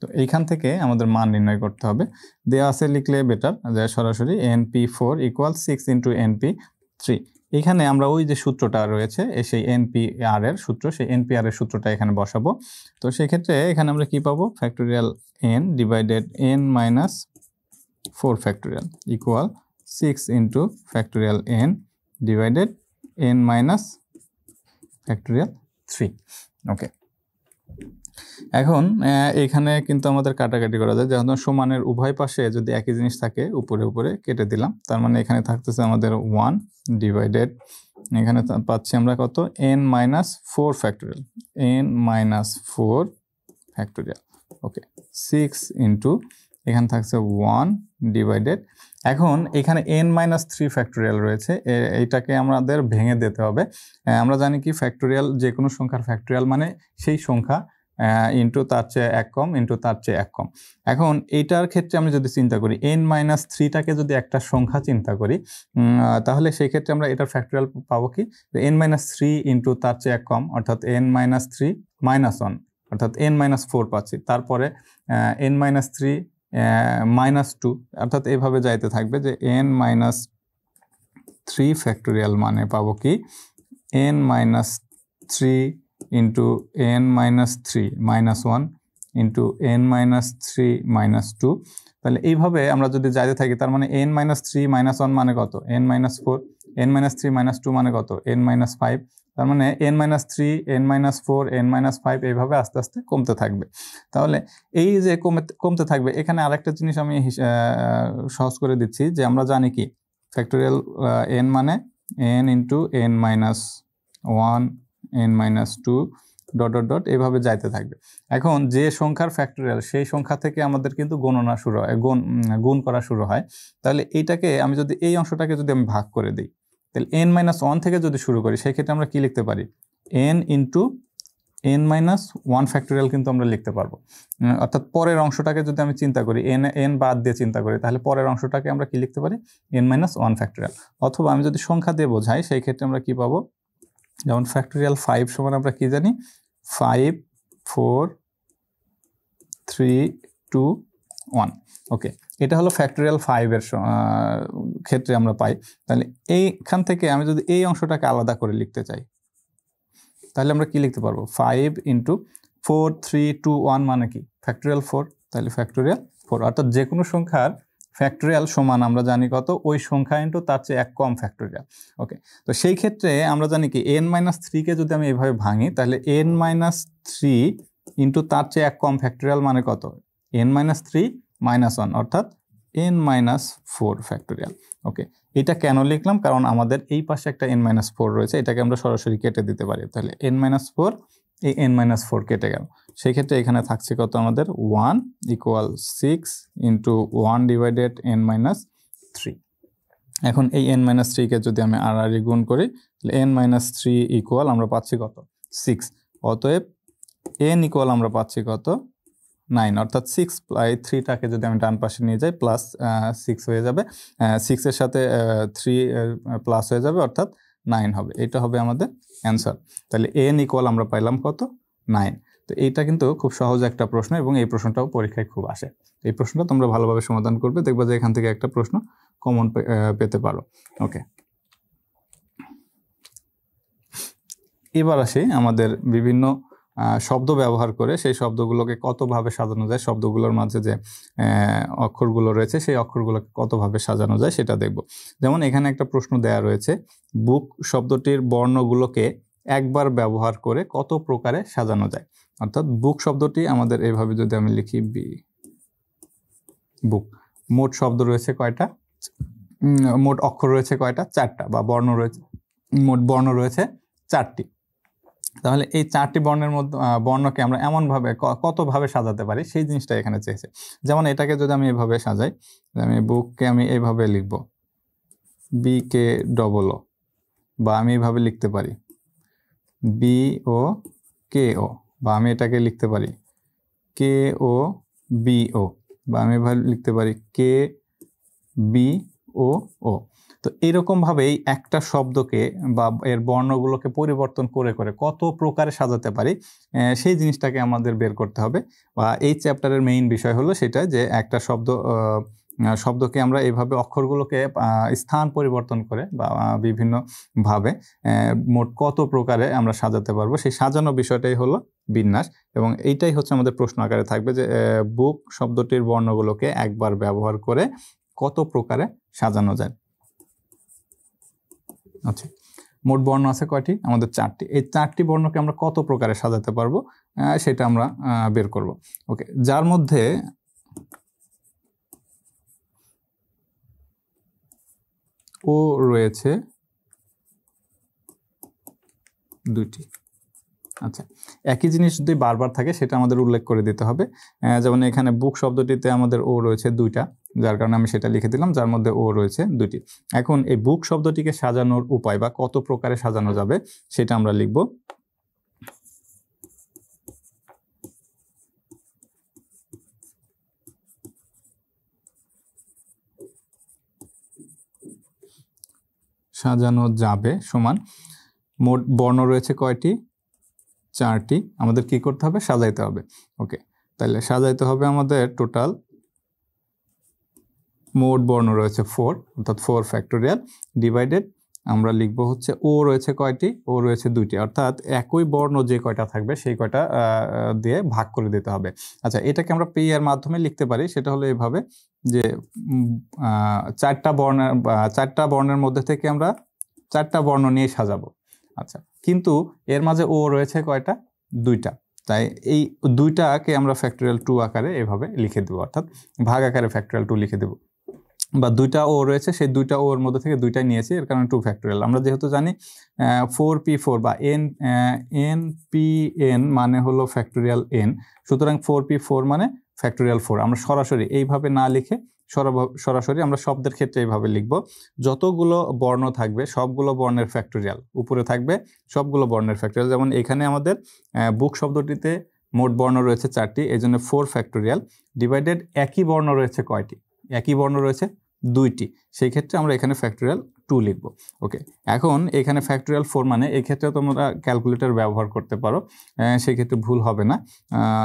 তো এইখান থেকে আমাদের মান নির্ণয় করতে হবে। দেয়া আছে লিখলে বেটার, যে সরাসরি np4 ইকুয়াল 6 ইন্টু np3। এখানে আমরা ওই যে সূত্রটা রয়েছে সেই npr এর সূত্র, সেই npr এর সূত্রটা এখানে বসাবো। তো সেক্ষেত্রে এখানে আমরা কি পাবো? Factorial n divided n minus 4 factorial equal 6 into factorial n divided n minus factorial 3। ওকে, এখন এখানে কিন্তু আমাদের কাটাকাটি করা যায়। যখন সমানের উভয় পাশে যদি একই জিনিস থাকে উপরে উপরে কেটে দিলাম, তার মানে এখানে থাকতেছে আমাদের 1 ডিভাইডেড, এখানে পাচ্ছি আমরা কত? n minus 4 factorial, n minus 4 factorial. Okay, 6 into এখানে থাকছে 1 ডিভাইডেড, এখন এখানে n মাইনাস 3 ফ্যাক্টোরিয়াল রয়েছে, এইটাকে আমাদের ভেঙে দিতে হবে। আমরা জানি কি ফ্যাক্টোরিয়াল, যে কোনো সংখ্যার ফ্যাক্টোরিয়াল মানে সেই সংখ্যা ইন্টু তার চেয়ে এক কম ইন্টু তার চেয়ে এক কম। এখন এইটার ক্ষেত্রে আমি যদি চিন্তা করি n মাইনাস 3টাকে যদি একটা সংখ্যা চিন্তা করি, তাহলে সেই ক্ষেত্রে আমরা এটার ফ্যাক্টোরিয়াল পাবো কি? n মাইনাস 3 ইন্টু তার চেয়ে এক কম, অর্থাৎ n মাইনাস 3 মাইনাস 1, অর্থাৎ n মাইনাস 4 পাচ্ছি। তারপরে n মাইনাস 3 মাইনাস 2, অর্থাৎ এইভাবে যাইতে থাকবে যে n মাইনাস 3 ফ্যাক্টোরিয়াল মানে পাবো কি? n minus 3 into n minus 3 minus 1 into n minus 3 minus 2। তাহলে এইভাবে আমরা যদি যাইতে থাকি, তার মানে n মাইনাস 3 মাইনাস 1 মানে কত? n minus 4, n minus 3 minus 2 মানে কত? n minus 5। তার মানে n minus 3, n minus 4, n minus 5 এইভাবে আস্তে আস্তে কমতে থাকবে। তাহলে এই যে কমতে থাকবে, এখানে আরেকটা জিনিস আমি সহজ করে দিচ্ছি, যে আমরা জানি কি ফ্যাক্টোরিয়াল n মানে n into n minus 1, n minus 2, dot dot dot এভাবে যাইতে থাকবে। এখন যে সংখ্যার ফ্যাক্টোরিয়াল সেই সংখ্যা থেকে আমাদের কিন্তু গণনা শুরু হয়, গুণ করা শুরু হয়। তাহলে এইটাকে আমি যদি এই অংশটাকে যদি আমি ভাগ করে দিই, তাহলে n-1 থেকে যদি শুরু করি সেক্ষেত্রে আমরা কি লিখতে পারি, n ইন্টু n-1 ফ্যাক্টোরিয়াল কিন্তু আমরা লিখতে পারবো। অর্থাৎ পরের অংশটাকে যদি আমি চিন্তা করি, n বাদ দিয়ে চিন্তা করি, তাহলে পরের অংশটাকে আমরা কি লিখতে পারি, n-1 ফ্যাক্টোরিয়াল। অথবা আমি যদি সংখ্যা দিয়ে বোঝাই সেই ক্ষেত্রে আমরা কি পাবো, যেমন ফ্যাক্টোরিয়াল 5 সমান আমরা কি জানি, 5 4 3 2 1। ওকে, এটা হলো ফ্যাক্টোরিয়াল 5 এর ক্ষেত্রে আমরা পাই। তাহলে এইখান থেকে আমি যদি এই অংশটাকে আলাদা করে লিখতে চাই তাহলে আমরা কি লিখতে পারবো, 5 ইন্টু 4 3 2 1 মানে কি ফ্যাক্টোরিয়াল 4। তাহলে ফ্যাক্টোরিয়াল 4, অর্থাৎ যে কোনো সংখ্যার ফ্যাক্টোরিয়াল সমান আমরা জানি কত, ওই সংখ্যা ইন্টু তার চেয়ে এক কম ফ্যাক্টোরিয়াল। ওকে, তো সেই ক্ষেত্রে আমরা জানি কি n-3 কে যদি আমি এইভাবে ভাঙি তাহলে n-3 ইন্টু তার চেয়ে এক কম ফ্যাক্টোরিয়াল মানে কত, n-3 -1 অর্থাৎ n-4 ফ্যাক্টোরিয়াল। ওকে, এটা কেন লিখলাম, কারণ আমাদের এই পাশে একটা n-4 রয়েছে, এটাকে আমরা সরাসরি কেটে দিতে পারি। তাহলে n-4, এই n-4 কেটে গেল, সেই ক্ষেত্রে এখানে থাকছে কত আমাদের 1 ইকুয়াল 6 ইন্টু 1 ডিভাইডেড n-3। এখন এই n-3 কে যদি আমি আর গুণ করি তাহলে n-3 ইকুয়াল আমরা পাচ্ছি কত, 6। অতএব n ইকুয়াল আমরা পাচ্ছি কত, 9, অর্থাৎ 6/3টাকে যদি আমি ডান পাশে নিয়ে যাই প্লাস 6 হয়ে যাবে, 6 এর সাথে 3 প্লাস হয়ে যাবে অর্থাৎ 9 হবে। এটা হবে আমাদের অ্যান্সার। তাহলে n ইকুয়াল আমরা পাইলাম কত, 9। তো এইটা কিন্তু খুব সহজ একটা প্রশ্ন এবং এই প্রশ্নটাও পরীক্ষায় খুব আসে। এই প্রশ্নটা তোমরা ভালোভাবে সমাধান করবে, দেখবে যে এখান থেকে একটা প্রশ্ন কমন পেতে পারো। ওকে, এবার আসি আমাদের বিভিন্ন শব্দ ব্যবহার করে সেই শব্দগুলোকে কতভাবে সাজানো যায়, শব্দগুলোর মাঝে যে অক্ষরগুলো রয়েছে সেই অক্ষরগুলোকে কতভাবে সাজানো যায় সেটা দেখব। যেমন এখানে একটা প্রশ্ন দেয়া রয়েছে, বুক শব্দটির বর্ণগুলোকে একবার ব্যবহার করে কত প্রকারে সাজানো যায়। অর্থাৎ বুক শব্দটি আমাদের এইভাবে যদি আমি লিখি বুক, মোট শব্দ রয়েছে কয়টা, মোট অক্ষর রয়েছে কয়টা, 4টা, বা বর্ণ রয়েছে, মোট বর্ণ রয়েছে 4টি। তাহলে এই 4টি বর্ণের মধ্যে বর্ণকে আমরা এমনভাবে কতভাবে সাজাতে পারি সেই জিনিসটা এখানে চেয়েছে। যেমন এটাকে যদি আমি এভাবে সাজাই, আমি বুককে আমি এইভাবে লিখব BKOO, বা আমি এইভাবে লিখতে পারি BOKO, বা আমি এটাকে লিখতে পারি KOBO, বা আমি এভাবে লিখতে পারি KBOO। তো এইরকমভাবেই একটা শব্দকে বা এর বর্ণগুলোকে পরিবর্তন করে করে কত প্রকারে সাজাতে পারি সেই জিনিসটাকে আমাদের বের করতে হবে। বা এই চ্যাপ্টারের মেইন বিষয় হলো সেটা, যে একটা শব্দকে আমরা এইভাবে অক্ষরগুলোকে স্থান পরিবর্তন করে বা বিভিন্নভাবে মোট কত প্রকারে আমরা সাজাতে পারবো, সেই সাজানো বিষয়টাই হলো বিন্যাস। এবং এইটাই হচ্ছে আমাদের প্রশ্ন আকারে থাকবে, যে বুক শব্দটির বর্ণগুলোকে একবার ব্যবহার করে কত প্রকারে সাজানো যায়। আচ্ছা, মোট বর্ণ আছে কয়টি, আমাদের 4টি। এই 4টি বর্ণকে আমরা কত প্রকারে সাজাতে পারবো সেটা আমরা বের করব। ওকে, যার মধ্যে ও রয়েছে 2টি। আচ্ছা, একই জিনিস যদি বারবার থাকে সেটা আমাদের উল্লেখ করে দিতে হবে। যেমন এখানে বুক শব্দটিতে আমাদের ও রয়েছে 2টা, যার কারণে আমি সেটা লিখে দিলাম, যার মধ্যে ও রয়েছে 2টি। এখন এই বুক শব্দটিকে সাজানোর উপায় বা কত প্রকারে সাজানো যাবে সেটা আমরা লিখব। সাজানো যাবে সমান মোট বর্ণ রয়েছে কয়টি, 4টি। আমাদের কি করতে হবে, সাজাইতে হবে। ওকে, তাহলে সাজাইতে হবে আমাদের টোটাল মোট বর্ণ রয়েছে 4, অর্থাৎ 4 ফ্যাক্টোরিয়াল ডিভাইডেড আমরা লিখব হচ্ছে ও রয়েছে কয়টি, ও রয়েছে 2টি, অর্থাৎ একই বর্ণ যে কয়টা থাকবে সেই কয়টা দিয়ে ভাগ করে দিতে হবে। আচ্ছা, এটাকে আমরা পি এর মাধ্যমে লিখতে পারি, সেটা হলো এইভাবে যে 4টা বর্ণের মধ্যে থেকে আমরা 4টা বর্ণ নিয়ে সাজাবো। আচ্ছা, কিন্তু এর মাঝে ও রয়েছে কয়টা, 2টা, তাই এই 2টাকে আমরা ফ্যাক্টোরিয়াল 2 আকারে এভাবে লিখে দেবো, অর্থাৎ ভাগ আকারে ফ্যাক্টোরিয়াল 2 লিখে দেবো। বা দুইটা ও রয়েছে, সেই দুইটা ও এর মধ্যে থেকে দুইটাই নিয়েছি, এর কারণে 2 ফ্যাক্টোরিয়াল। আমরা যেহেতু জানি 4p4 বা npn মানে হলো ফ্যাক্টোরিয়াল n, সুতরাং 4p4 মানে ফ্যাক্টোরিয়াল 4। আমরা সরাসরি এইভাবে না লিখে সরাসরি আমরা শব্দের ক্ষেত্রে এইভাবে লিখব, যতগুলো বর্ণ থাকবে সবগুলো বর্ণের ফ্যাক্টোরিয়াল, উপরে থাকবে সবগুলো বর্ণের ফ্যাক্টোরিয়াল। যেমন এখানে আমাদের বুক শব্দটিতে মোট বর্ণ রয়েছে 4টি, এই জন্য 4 ফ্যাক্টোরিয়াল ডিভাইডেড একই বর্ণ রয়েছে কয়টি? একই বর্ণ রয়েছে 2টি, সেই ক্ষেত্রে আমরা এখানে ফ্যাক্টোরিয়াল 2 লিখব। ওকে, এখন এখানে ফ্যাক্টোরিয়াল 4 মানে এই ক্ষেত্রে তোমরা ক্যালকুলেটর ব্যবহার করতে পারো, সেই ক্ষেত্রে ভুল হবে না,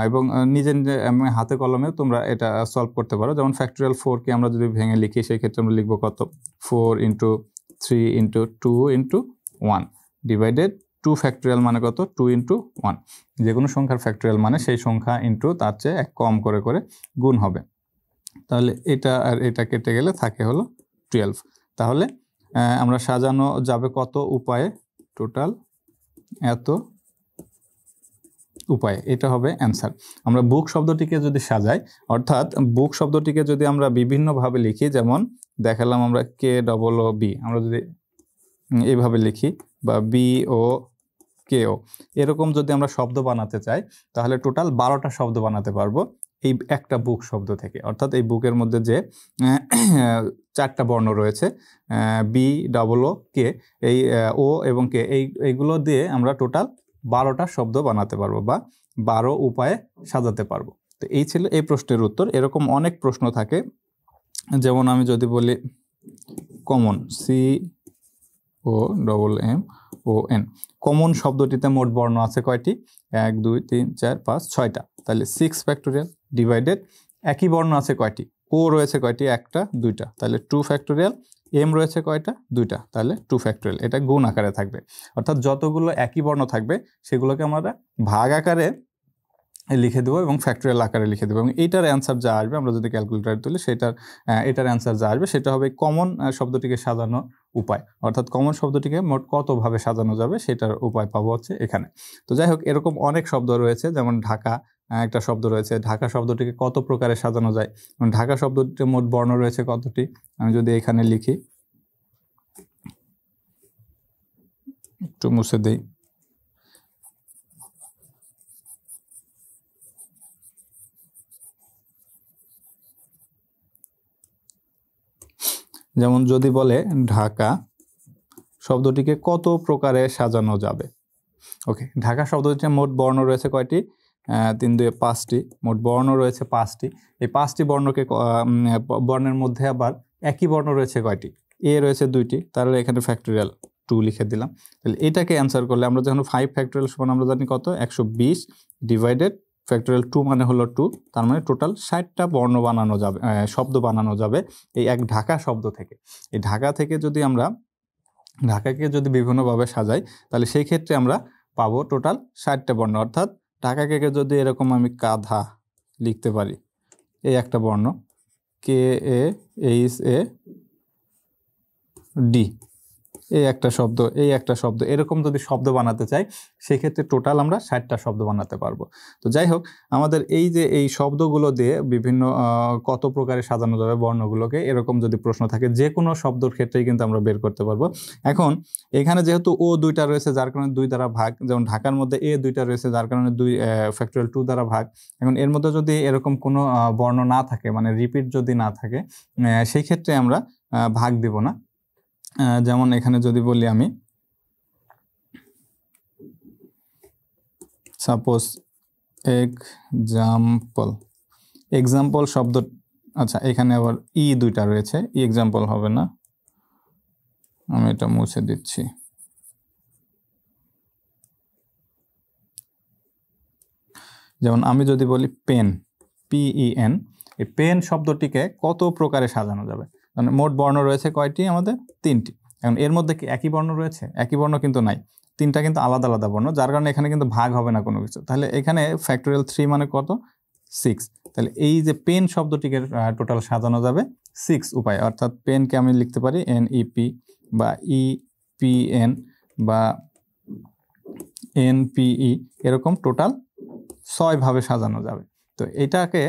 এবং নিজে নিজে হাতে কলমেও তোমরা এটা সলভ করতে পারো। যেমন ফ্যাক্টোরিয়াল 4কে আমরা যদি ভেঙে লিখি, সেই ক্ষেত্রে আমরা লিখব কত? 4 × 3 × 2 × 1 ডিভাইডেড 2 ফ্যাক্টোরিয়াল মানে কত? 2 × 1। যে কোনো সংখ্যার ফ্যাক্টোরিয়াল মানে সেই সংখ্যা ইন্টু তার চেয়ে এক কম করে করে গুণ হবে। তাহলে এটা আর এটা কেটে গেলে থাকে হলো 12। তাহলে আমরা সাজানো যাবে কত উপায়ে? টোটাল এত উপায়ে, এটা হবে অ্যান্সার। আমরা বুক শব্দটিকে যদি সাজাই, অর্থাৎ বুক শব্দটিকে যদি আমরা বিভিন্নভাবে লিখি, যেমন দেখালাম আমরা KOOB, আমরা যদি এইভাবে লিখি বা BOKO, এরকম যদি আমরা শব্দ বানাতে চাই তাহলে টোটাল 12টা শব্দ বানাতে পারবো এই একটা বুক শব্দ থেকে। অর্থাৎ এই বুকের মধ্যে যে 4টা বর্ণ রয়েছে BOOK, এই ও এবং কে, এইগুলো দিয়ে আমরা টোটাল 12টা শব্দ বানাতে পারবো বা 12 উপায়ে সাজাতে পারবো। তো এই ছিল এই প্রশ্নের উত্তর। এরকম অনেক প্রশ্ন থাকে, যেমন আমি যদি বলি কমন, COMMON, কমন শব্দটিতে মোট বর্ণ আছে কয়টি? 1 2 3 4 5 6টা, তাহলে 6 ফ্যাক্টোরিয়াল ডিভাইডেড একই বর্ণ আছে কয়টি? ও রয়েছে কয়টি? একটা, দুইটা, তাহলে 2 ফ্যাক্টোরিয়াল। এম রয়েছে কয়টা? দুইটা, তাহলে 2 ফ্যাক্টোরিয়াল। এটা গুণ আকারে থাকবে, অর্থাৎ যতগুলো একই বর্ণ থাকবে সেগুলোকে আমরা ভাগ আকারে লিখে দেবো এবং ফ্যাক্টোরিয়াল আকারে লিখে দেবো, এবং এইটার অ্যান্সার যা আসবে, আমরা যদি ক্যালকুলেটার তুলি এটার অ্যান্সার যা আসবে সেটা হবে কমন শব্দটিকে সাজানোর উপায়। অর্থাৎ কমন শব্দটিকে মোট কতভাবে সাজানো যাবে সেটার উপায় পাবো হচ্ছে এখানে। তো যাই হোক, এরকম অনেক শব্দ রয়েছে, যেমন ঢাকা একটা শব্দ রয়েছে। ঢাকা শব্দটিকে কত প্রকারে সাজানো যায়? ঢাকা শব্দটিতে মোট বর্ণ রয়েছে কতটি? আমি যদি এখানে লিখি, একটু মুছে দেই, যেমন যদি বলে ঢাকা শব্দটিকে কত প্রকারে সাজানো যাবে? ওকে, ঢাকা শব্দটিতে মোট বর্ণ রয়েছে কয়টি? 3 2 5টি, মোট বর্ণ রয়েছে 5টি। এই 5টি বর্ণকে বর্ণের মধ্যে আবার একই বর্ণ রয়েছে কয়টি? এ রয়েছে 2টি, তাহলে এখানে ফ্যাক্টোরিয়াল 2 লিখে দিলাম। তাহলে এটাকে অ্যান্সার করলে আমরা যখন 5 ফ্যাক্টোরিয়াল সমান আমরা জানি কত? 120 ডিভাইডেড ফ্যাক্টোরিয়াল 2 মানে হলো 2, তার মানে টোটাল 60টা বর্ণ বানানো যাবে, শব্দ বানানো যাবে এই এক ঢাকা শব্দ থেকে। এই ঢাকা থেকে যদি আমরা ঢাকাকে যদি বিভিন্নভাবে সাজাই, তাহলে সেই ক্ষেত্রে আমরা পাবো টোটাল 60টা বর্ণ। অর্থাৎ ঢাকাকে যদি এরকম আমি কাঁধা লিখতে পারি, এই একটা বর্ণ KAHAD, এই একটা শব্দ, এরকম যদি শব্দ বানাতে চাই সেক্ষেত্রে টোটাল আমরা 60টা শব্দ বানাতে পারবো। তো যাই হোক, আমাদের এই যে এই শব্দগুলো দিয়ে বিভিন্ন কত প্রকারে সাজানো যাবে বর্ণগুলোকে, এরকম যদি প্রশ্ন থাকে যে কোনো শব্দের ক্ষেত্রেই কিন্তু আমরা বের করতে পারবো। এখন এখানে যেহেতু ও 2টা রয়েছে যার কারণে 2 দ্বারা ভাগ, যেমন ঢাকার মধ্যে এ 2টা রয়েছে যার কারণে 2 ফ্যাক্টোরিয়াল 2 দ্বারা ভাগ। এখন এর মধ্যে যদি এরকম কোনো বর্ণ না থাকে, মানে রিপিট যদি না থাকে, সেই ক্ষেত্রে আমরা ভাগ দিব না। যেমন এখানে যদি বলি আমি, সাপোজ এক্সাম্পল শব্দ, আচ্ছা এখানে আবার 2টা রয়েছে, এক্সাম্পল হবে না, আমি এটা মুছে দিচ্ছি। যেমন আমি যদি বলি পেন, PEN, এই পেন শব্দটিকে কত প্রকারে সাজানো যাবে? মানে মোট বর্ণ রয়েছে কয়টি? আমাদের 3টি। এখন এর মধ্যে কি একই বর্ণ রয়েছে? একই বর্ণ কিন্তু নাই, 3টা কিন্তু আলাদা আলাদা বর্ণ, যার কারণে এখানে কিন্তু ভাগ হবে না কোনো কিছু। তাহলে এখানে ফ্যাক্টোরিয়াল 3 মানে কত? 6। তাহলে এই যে পেন শব্দটিকে টোটাল সাজানো যাবে 6 উপায়। অর্থাৎ পেনকে আমি লিখতে পারি NEP বা EPN বা NPE, এরকম টোটাল 6 ভাবে সাজানো যাবে। তো এটাকে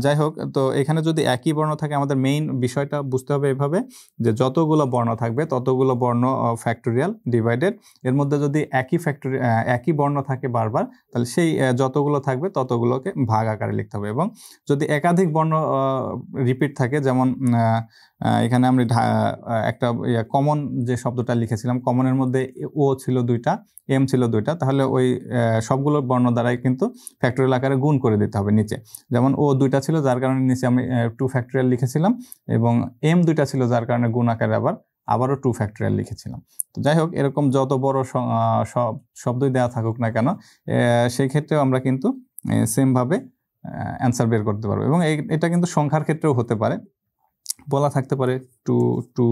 যাই হোক, তো এখানে যদি একই বর্ণ থাকে আমাদের মেইন বিষয়টা বুঝতে হবে এভাবে যে যতগুলো বর্ণ থাকবে ততগুলো বর্ণ ফ্যাক্টোরিয়াল ডিভাইডেড, এর মধ্যে যদি একই বর্ণ থাকে বারবার তাহলে সেই যতগুলো থাকবে ততগুলোকে ভাগ আকারে লিখতে হবে। এবং যদি একাধিক বর্ণ রিপিট থাকে, যেমন এখানে আমরা একটা কমন যে শব্দটা লিখেছিলাম, কমনের মধ্যে ও ছিল 2টা, এম ছিল 2টা, তাহলে ওই সবগুলো বর্ণ দ্বারাই কিন্তু ফ্যাক্টোরিয়াল আকারে গুণ করে দিতে হবে নিচে। যেমন ও 2টা ছিল যার কারণে নিচে আমি 2 ফ্যাক্টোরিয়াল লিখেছিলাম, এবং এম 2টা ছিল যার কারণে গুণ আকারে আবারও 2 ফ্যাক্টোরিয়াল লিখেছিলাম। তো যাই হোক, এরকম যত বড় সব শব্দই দেওয়া থাকুক না কেন, সেই ক্ষেত্রেও আমরা কিন্তু সেমভাবে অ্যান্সার বের করতে পারবো। এবং এটা কিন্তু সংখ্যার ক্ষেত্রেও হতে পারে, বলা থাকতে পারে 2 2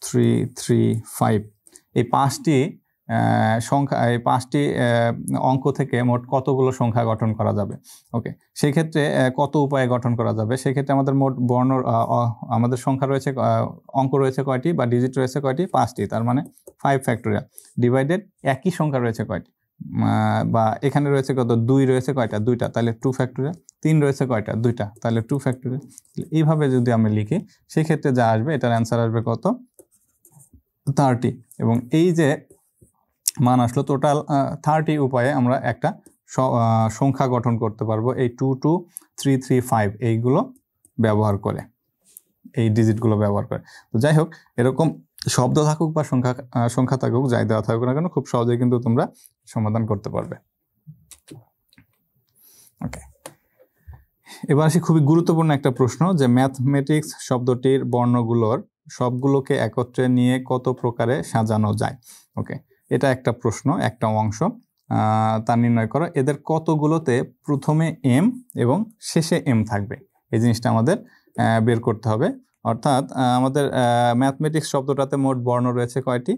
3 3 5, এই 5টি সংখ্যা, এই 5টি অঙ্ক থেকে মোট কতগুলো সংখ্যা গঠন করা যাবে। ওকে, সেই ক্ষেত্রে কত উপায়ে গঠন করা যাবে, সেই ক্ষেত্রে আমাদের মোট বর্ণ আমাদের সংখ্যা রয়েছে, অঙ্ক রয়েছে কয়টি বা ডিজিট রয়েছে কয়টি, 5টি, তার মানে 5 ফ্যাক্টোরিয়াল ডিভাইডেড একই সংখ্যা রয়েছে কয়টি, বা এখানে রয়েছে কত, 2 রয়েছে কয়টা, 2টা, তাহলে 2 ফ্যাক্টোরিয়াল, 3 রয়েছে কয়টা, 2টা, তাহলে 2 ফ্যাক্টোরিয়াল। এইভাবে যদি আমি লিখি সেই ক্ষেত্রে যা আসবে এটার অ্যান্সার আসবে কত, 30। এবং এই যে মান আসলো, টোটাল 30 উপায়ে আমরা একটা সংখ্যা গঠন করতে পারবো এই 2 2 3 3 5 এইগুলো ব্যবহার করে, এই ডিজিটগুলো ব্যবহার করে। তো যাই হোক, এরকম শব্দ থাকুক বা সংখ্যা থাকুক, যাই দেওয়া থাকুক না কেন, খুব সহজেই কিন্তু তোমরা সমাধান করতে পারবে। ওকে, এবার আসি খুবই গুরুত্বপূর্ণ একটা প্রশ্ন, যে ম্যাথমেটিক্স শব্দটির বর্ণগুলোর সবগুলোকে একত্রে নিয়ে কত প্রকারে সাজানো যায়। ওকে, এটা একটা প্রশ্ন, একটা অংশ, তা নির্ণয় করো। এদের কতগুলোতে প্রথমে এম এবং শেষে এম থাকবে, এই জিনিসটা আমাদের বের করতে হবে। অর্থাৎ আমাদের ম্যাথমেটিক্স শব্দটাতে মোট বর্ণ রয়েছে কয়টি,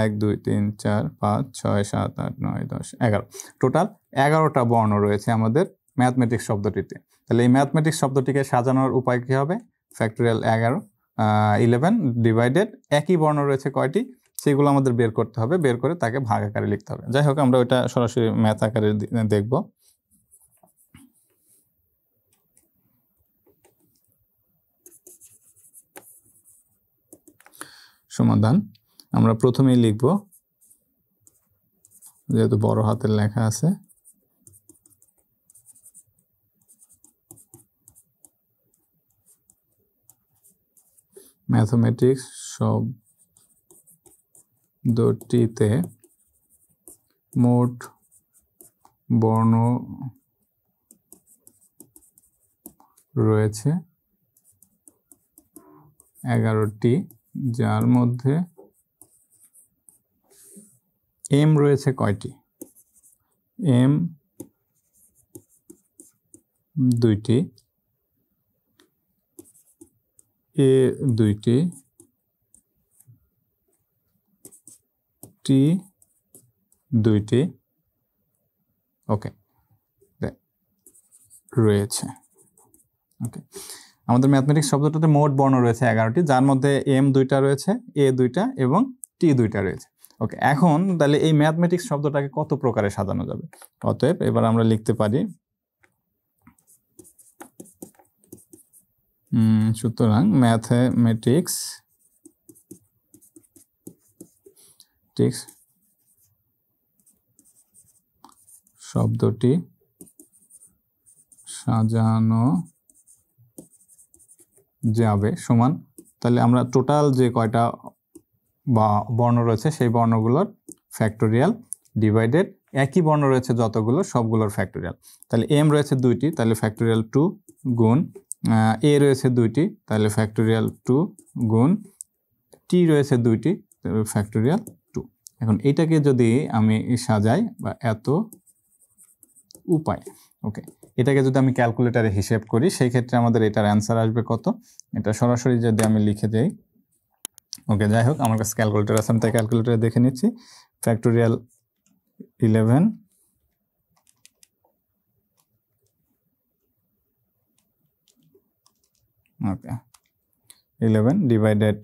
1 2 3 4 5 6 7 8 9 10 11, টোটাল 11টা বর্ণ রয়েছে আমাদের ম্যাথমেটিক্স শব্দটিতে। তাহলে এই ম্যাথমেটিক্স শব্দটিকে সাজানোর উপায় কী হবে, ফ্যাক্টোরিয়াল 11 ডিভাইডেড একই বর্ণ রয়েছে কয়টি, সেগুলো আমাদের বের করতে হবে, বের করে তাকে ভাগ আকারে লিখতে হবে। যাই হোক, আমরা ওটা সরাসরি ম্যাথ আকারে দেখব। সমাধান আমরা প্রথমেই লিখব, যেহেতু বড় হাতের লেখা আছে, ম্যাথমেটিক্স শব্দটিতে মোট বর্ণ রয়েছে 11টি, যার মধ্যে এম রয়েছে কয়টি, এম 2টি, এ 2টি, টি 2টি, ওকে রয়েছে। ওকে, আমাদের ম্যাথমেটিক্স শব্দটাতে মোট বর্ণ রয়েছে 11টি, যার মধ্যে এম 2টা রয়েছে, এ 2টা এবং টি 2টা রয়েছে। ওকে, এখন তাহলে এই ম্যাথমেটিক্স শব্দটাকে কত প্রকারে সাজানো যাবে। অতএব এবার আমরা লিখতে পারি, সুতরাং ম্যাথমেটিক্স শব্দটি সাজানো যাবে সমান, তাহলে আমরা টোটাল যে কয়টা বা বর্ণ রয়েছে সেই বর্ণগুলোর ফ্যাক্টোরিয়াল ডিভাইডেড একই বর্ণ রয়েছে যতগুলো সবগুলোর ফ্যাক্টোরিয়াল। তাহলে এম রয়েছে 2টি, তাহলে ফ্যাক্টোরিয়াল 2 গুণ, এ রয়েছে 2টি, তাহলে ফ্যাক্টোরিয়াল 2 গুণ, টি রয়েছে 2টি, ফ্যাক্টোরিয়াল 2। এখন এইটাকে যদি আমি সাজাই বা এত উপায়, ওকে, এটাকে যদি আমি ক্যালকুলেটারে হিসেব করি সেই ক্ষেত্রে আমাদের এটার অ্যান্সার আসবে কত, এটা সরাসরি যদি আমি লিখে দেই। ওকে, যাই হোক, আমার কাছে ক্যালকুলেটার আছে, আমি তাই ক্যালকুলেটারে দেখে নিচ্ছি। ফ্যাক্টোরিয়াল 11 ওকে 11 ডিভাইডেড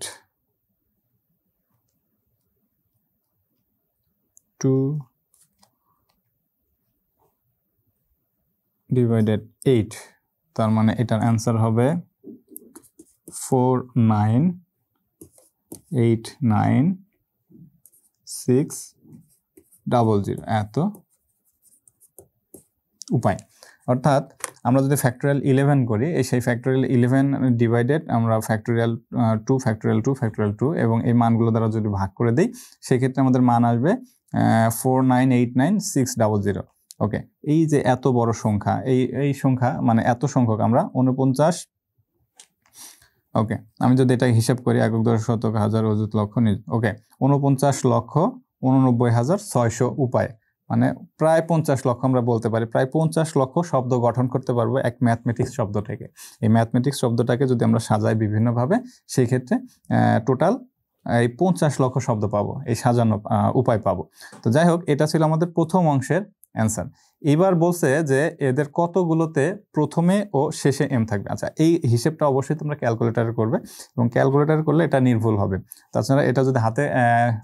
2 ডিভাইডেড 8 তার মানে এটার অ্যান্সার হবে 4989600 এত উপায়। অর্থাৎ আমরা যদি ফ্যাক্টোরিয়াল 11 করি, সেই ফ্যাক্টোরিয়াল 11 ডিভাইডেড আমরা ফ্যাক্টোরিয়াল 2 এবং এই মানগুলো দ্বারা যদি ভাগ করে দিই, সেক্ষেত্রে আমাদের মান আসবে 4989600। ওকে, এই যে এত বড় সংখ্যা, এই সংখ্যা মানে এত সংখ্যক আমরা 49, ওকে আমি যদি এটা হিসাব করি একক দশক শতক হাজার অযুত লক্ষ, ওকে 49,89,600 উপায়, মানে প্রায় 50 লক্ষ আমরা বলতে পারি, প্রায় 50 লক্ষ শব্দ গঠন করতে পারবো এক ম্যাথমেটিক্স শব্দ থেকে। এই ম্যাথমেটিক্স শব্দটাকে যদি আমরা সাজাই বিভিন্নভাবে, সেই ক্ষেত্রে টোটাল এই 50 লক্ষ শব্দ পাবো, এই সাজানো উপায় পাবো। তো যাই হোক, এটা ছিল আমাদের প্রথম অংশের অ্যান্সার। এবার বলছে যে এদের কতগুলোতে প্রথমে ও শেষে এম থাকবে। আচ্ছা, এই হিসেবটা অবশ্যই তোমরা ক্যালকুলেটারে করবে, এবং ক্যালকুলেটার করলে এটা নির্ভুল হবে। তাছাড়া এটা যদি হাতে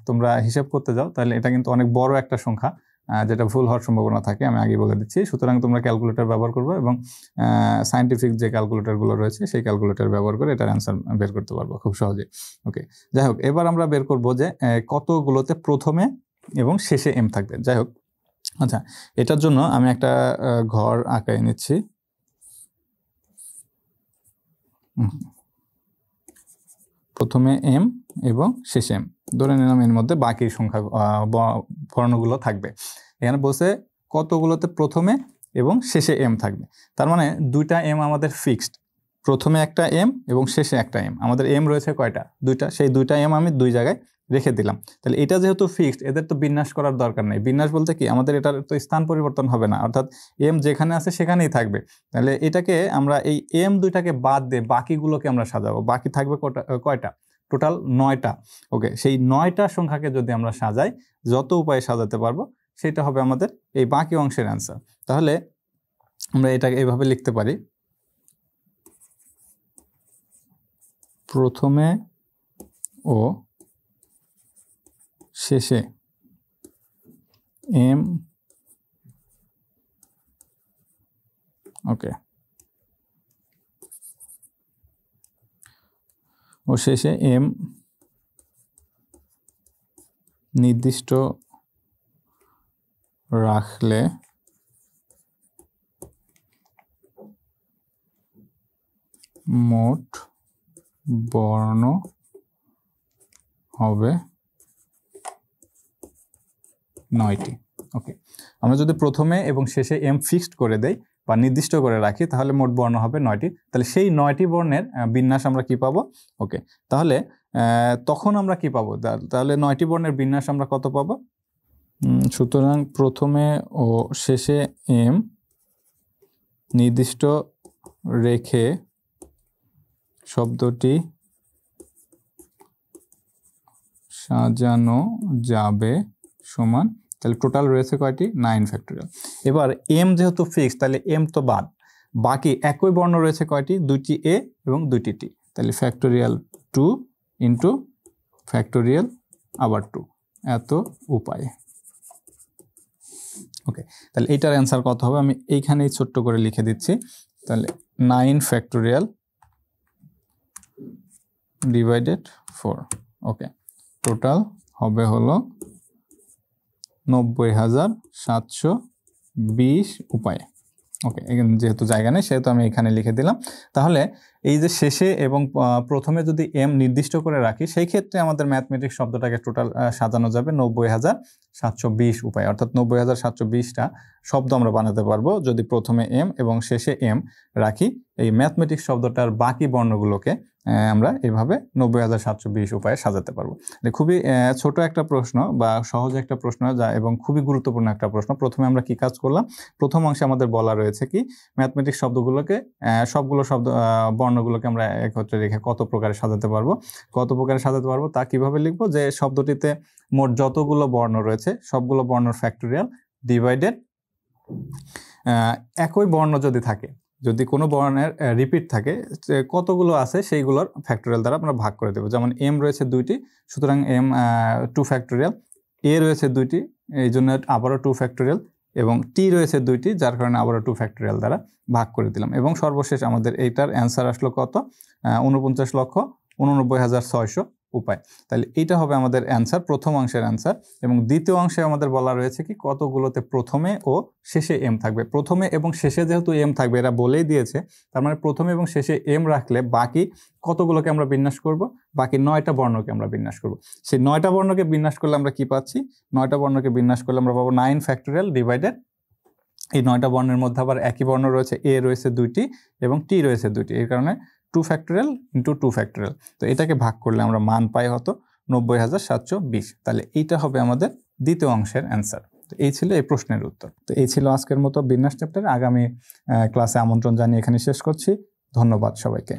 তোমরা হিসেব করতে যাও, তাহলে এটা কিন্তু অনেক বড় একটা সংখ্যা, যেটা ভুল হওয়ার সম্ভাবনা থাকে, আমি আগে বলে দিচ্ছি। সুতরাং তোমরা ক্যালকুলেটর ব্যবহার করবে, এবং সায়েন্টিফিক যে ক্যালকুলেটরগুলো রয়েছে সেই ক্যালকুলেটর ব্যবহার করে এটার অ্যান্সার বের করতে পারবো খুব সহজে। ওকে, যাই হোক, এবার আমরা বের করব যে কতগুলোতে প্রথমে এবং শেষে এম থাকবে। যাই হোক, আচ্ছা এটার জন্য আমি একটা ঘর আঁকাই নিচ্ছি। প্রথমে এম এবং শেষে এম ধরে নিলাম, এর মধ্যে বাকি সংখ্যা বর্ণগুলো থাকবে। এখানে বলছে কতগুলোতে প্রথমে এবং শেষে এম থাকবে, তার মানে দুইটা এম আমাদের ফিক্সড, প্রথমে একটা এম এবং শেষে একটা এম। আমাদের এম রয়েছে কয়টা? দুইটা, সেই দুইটা এম আমি দুই জায়গায় রেখে দিলাম। তাহলে এটা যেহেতু ফিক্সড, এদের তো বিন্যাস করার দরকার নেই। বিন্যাস বলতে কি, আমাদের এটার তো স্থান পরিবর্তন হবে না, অর্থাৎ এম যেখানে আছে সেখানেই থাকবে। তাহলে এটাকে আমরা এই এম দুইটাকে বাদ দিয়ে বাকিগুলোকে আমরা সাজাবো। বাকি থাকবে কয়টা? টোটাল 9টা। ওকে, সেই 9টা সংখ্যাকে যদি আমরা সাজাই, যত উপায়ে সাজাতে পারবো, সেটা হবে আমাদের এই বাকি অংশের অ্যান্সার। তাহলে আমরা এটাকে এইভাবে লিখতে পারি, প্রথমে ও শেষে এম, ওকে, ও শেষে এম নির্দিষ্ট রাখলে মোট বর্ণ হবে 9টি। ওকে, আমরা যদি প্রথমে এবং শেষে এম ফিক্সড করে দেই বা নির্দিষ্ট করে রাখি, তাহলে মোট বর্ণ হবে 9টি। তাহলে সেই 9টি বর্ণের বিন্যাস আমরা কি পাবো? ওকে, তাহলে তখন আমরা কি পাবো? তাহলে 9টি বর্ণের বিন্যাস আমরা কত পাবো? সুতরাং প্রথমে ও শেষে এম নির্দিষ্ট রেখে শব্দটি সাজানো যাবে সমান, তাহলে টোটাল রয়েছে কয়টি? 9 ফ্যাক্টোরিয়াল। এবার এম যেহেতু ফিক্সড, তাহলে এম তো বাদ, বাকি একই বর্ণ রয়েছে কয়টি? 2টি এ এবং 2টি টি। তাহলে ফ্যাক্টোরিয়াল 2 ইন্টু ফ্যাক্টোরিয়াল আবার 2, এত উপায়। ওকে, তাহলে এইটার অ্যান্সার কত হবে? আমি এইখানেই ছোট্ট করে লিখে দিচ্ছি। তাহলে 9 ফ্যাক্টোরিয়াল ডিভাইডেড 4। ওকে, টোটাল হবে হলো 90,720 উপায়। ওকে, এখানে যেহেতু জায়গা নেই সেহেতু আমি এখানে লিখে দিলাম। তাহলে এই যে শেষে এবং প্রথমে যদি এম নির্দিষ্ট করে রাখি, সেই ক্ষেত্রে আমাদের ম্যাথমেটিক্স শব্দটাকে টোটাল সাজানো যাবে 90,720 উপায়, অর্থাৎ 90,720টা শব্দ আমরা বানাতে পারবো যদি প্রথমে এম এবং শেষে এম রাখি। এই ম্যাথমেটিক্স শব্দটার বাকি বর্ণগুলোকে আমরা এইভাবে 90,720 উপায়ে সাজাতে পারবো। খুবই ছোট একটা প্রশ্ন বা সহজ একটা প্রশ্ন, যা এবং খুবই গুরুত্বপূর্ণ একটা প্রশ্ন। প্রথমে আমরা কি কাজ করলাম? প্রথম অংশে আমাদের বলা রয়েছে কি, ম্যাথমেটিক্স শব্দগুলোকে সবগুলো শব্দ বর্ণগুলোকে আমরা একত্রে রেখে কত প্রকারে সাজাতে পারবো। কত প্রকারে সাজাতে পারবো তা কিভাবে লিখবো? যে শব্দটিতে মোট যতগুলো বর্ণ রয়েছে সবগুলো বর্ণর ফ্যাক্টোরিয়াল ডিভাইডেড একই বর্ণ যদি থাকে, যদি কোনো বর্ণের রিপিট থাকে, কতগুলো আছে সেইগুলোর ফ্যাক্টোরিয়াল দ্বারা আমরা ভাগ করে দেবো। যেমন এম রয়েছে 2টি, সুতরাং এম 2 ফ্যাক্টোরিয়াল। এ রয়েছে 2টি, এই জন্য আবারও 2 ফ্যাক্টোরিয়াল। এবং টি রয়েছে 2টি, যার কারণে আবারও 2 ফ্যাক্টোরিয়াল দ্বারা ভাগ করে দিলাম। এবং সর্বশেষ আমাদের এইটার অ্যান্সার আসলো কত? 49,89,600 উপায়। তাহলে এইটা হবে আমাদের অ্যান্সার, প্রথম অংশের অ্যান্সার। এবং দ্বিতীয় অংশে আমাদের বলা রয়েছে কি কতগুলোতে প্রথমে ও শেষে এম থাকবে। প্রথমে এবং শেষে যেহেতু এম থাকবে, এরা বলেই দিয়েছে, তার মানে প্রথমে এবং শেষে এম রাখলে বাকি কতগুলোকে আমরা বিন্যাস করব? বাকি 9টা বর্ণকে আমরা বিন্যাস করব। সেই 9টা বর্ণকে বিন্যাস করলে আমরা কি পাচ্ছি? 9টা বর্ণকে বিন্যাস করলে আমরা পাবো 9 ফ্যাক্টোরিয়াল ডিভাইডেড, এই 9টা বর্ণের মধ্যে আবার একই বর্ণ রয়েছে, এ রয়েছে 2টি এবং টি রয়েছে 2টি, এই কারণে 2 ফ্যাক্টোরিয়াল ইন্টু 2 ফ্যাক্টোরিয়াল। তো এটাকে ভাগ করলে আমরা মান পাই হতো 90,720। তাহলে এইটা হবে আমাদের দ্বিতীয় অংশের অ্যান্সার। তো এই ছিল এই প্রশ্নের উত্তর। তো এই ছিল আজকের মতো বিন্যাস চ্যাপ্টার। আগামী ক্লাসে আমন্ত্রণ জানিয়ে এখানে শেষ করছি। ধন্যবাদ সবাইকে।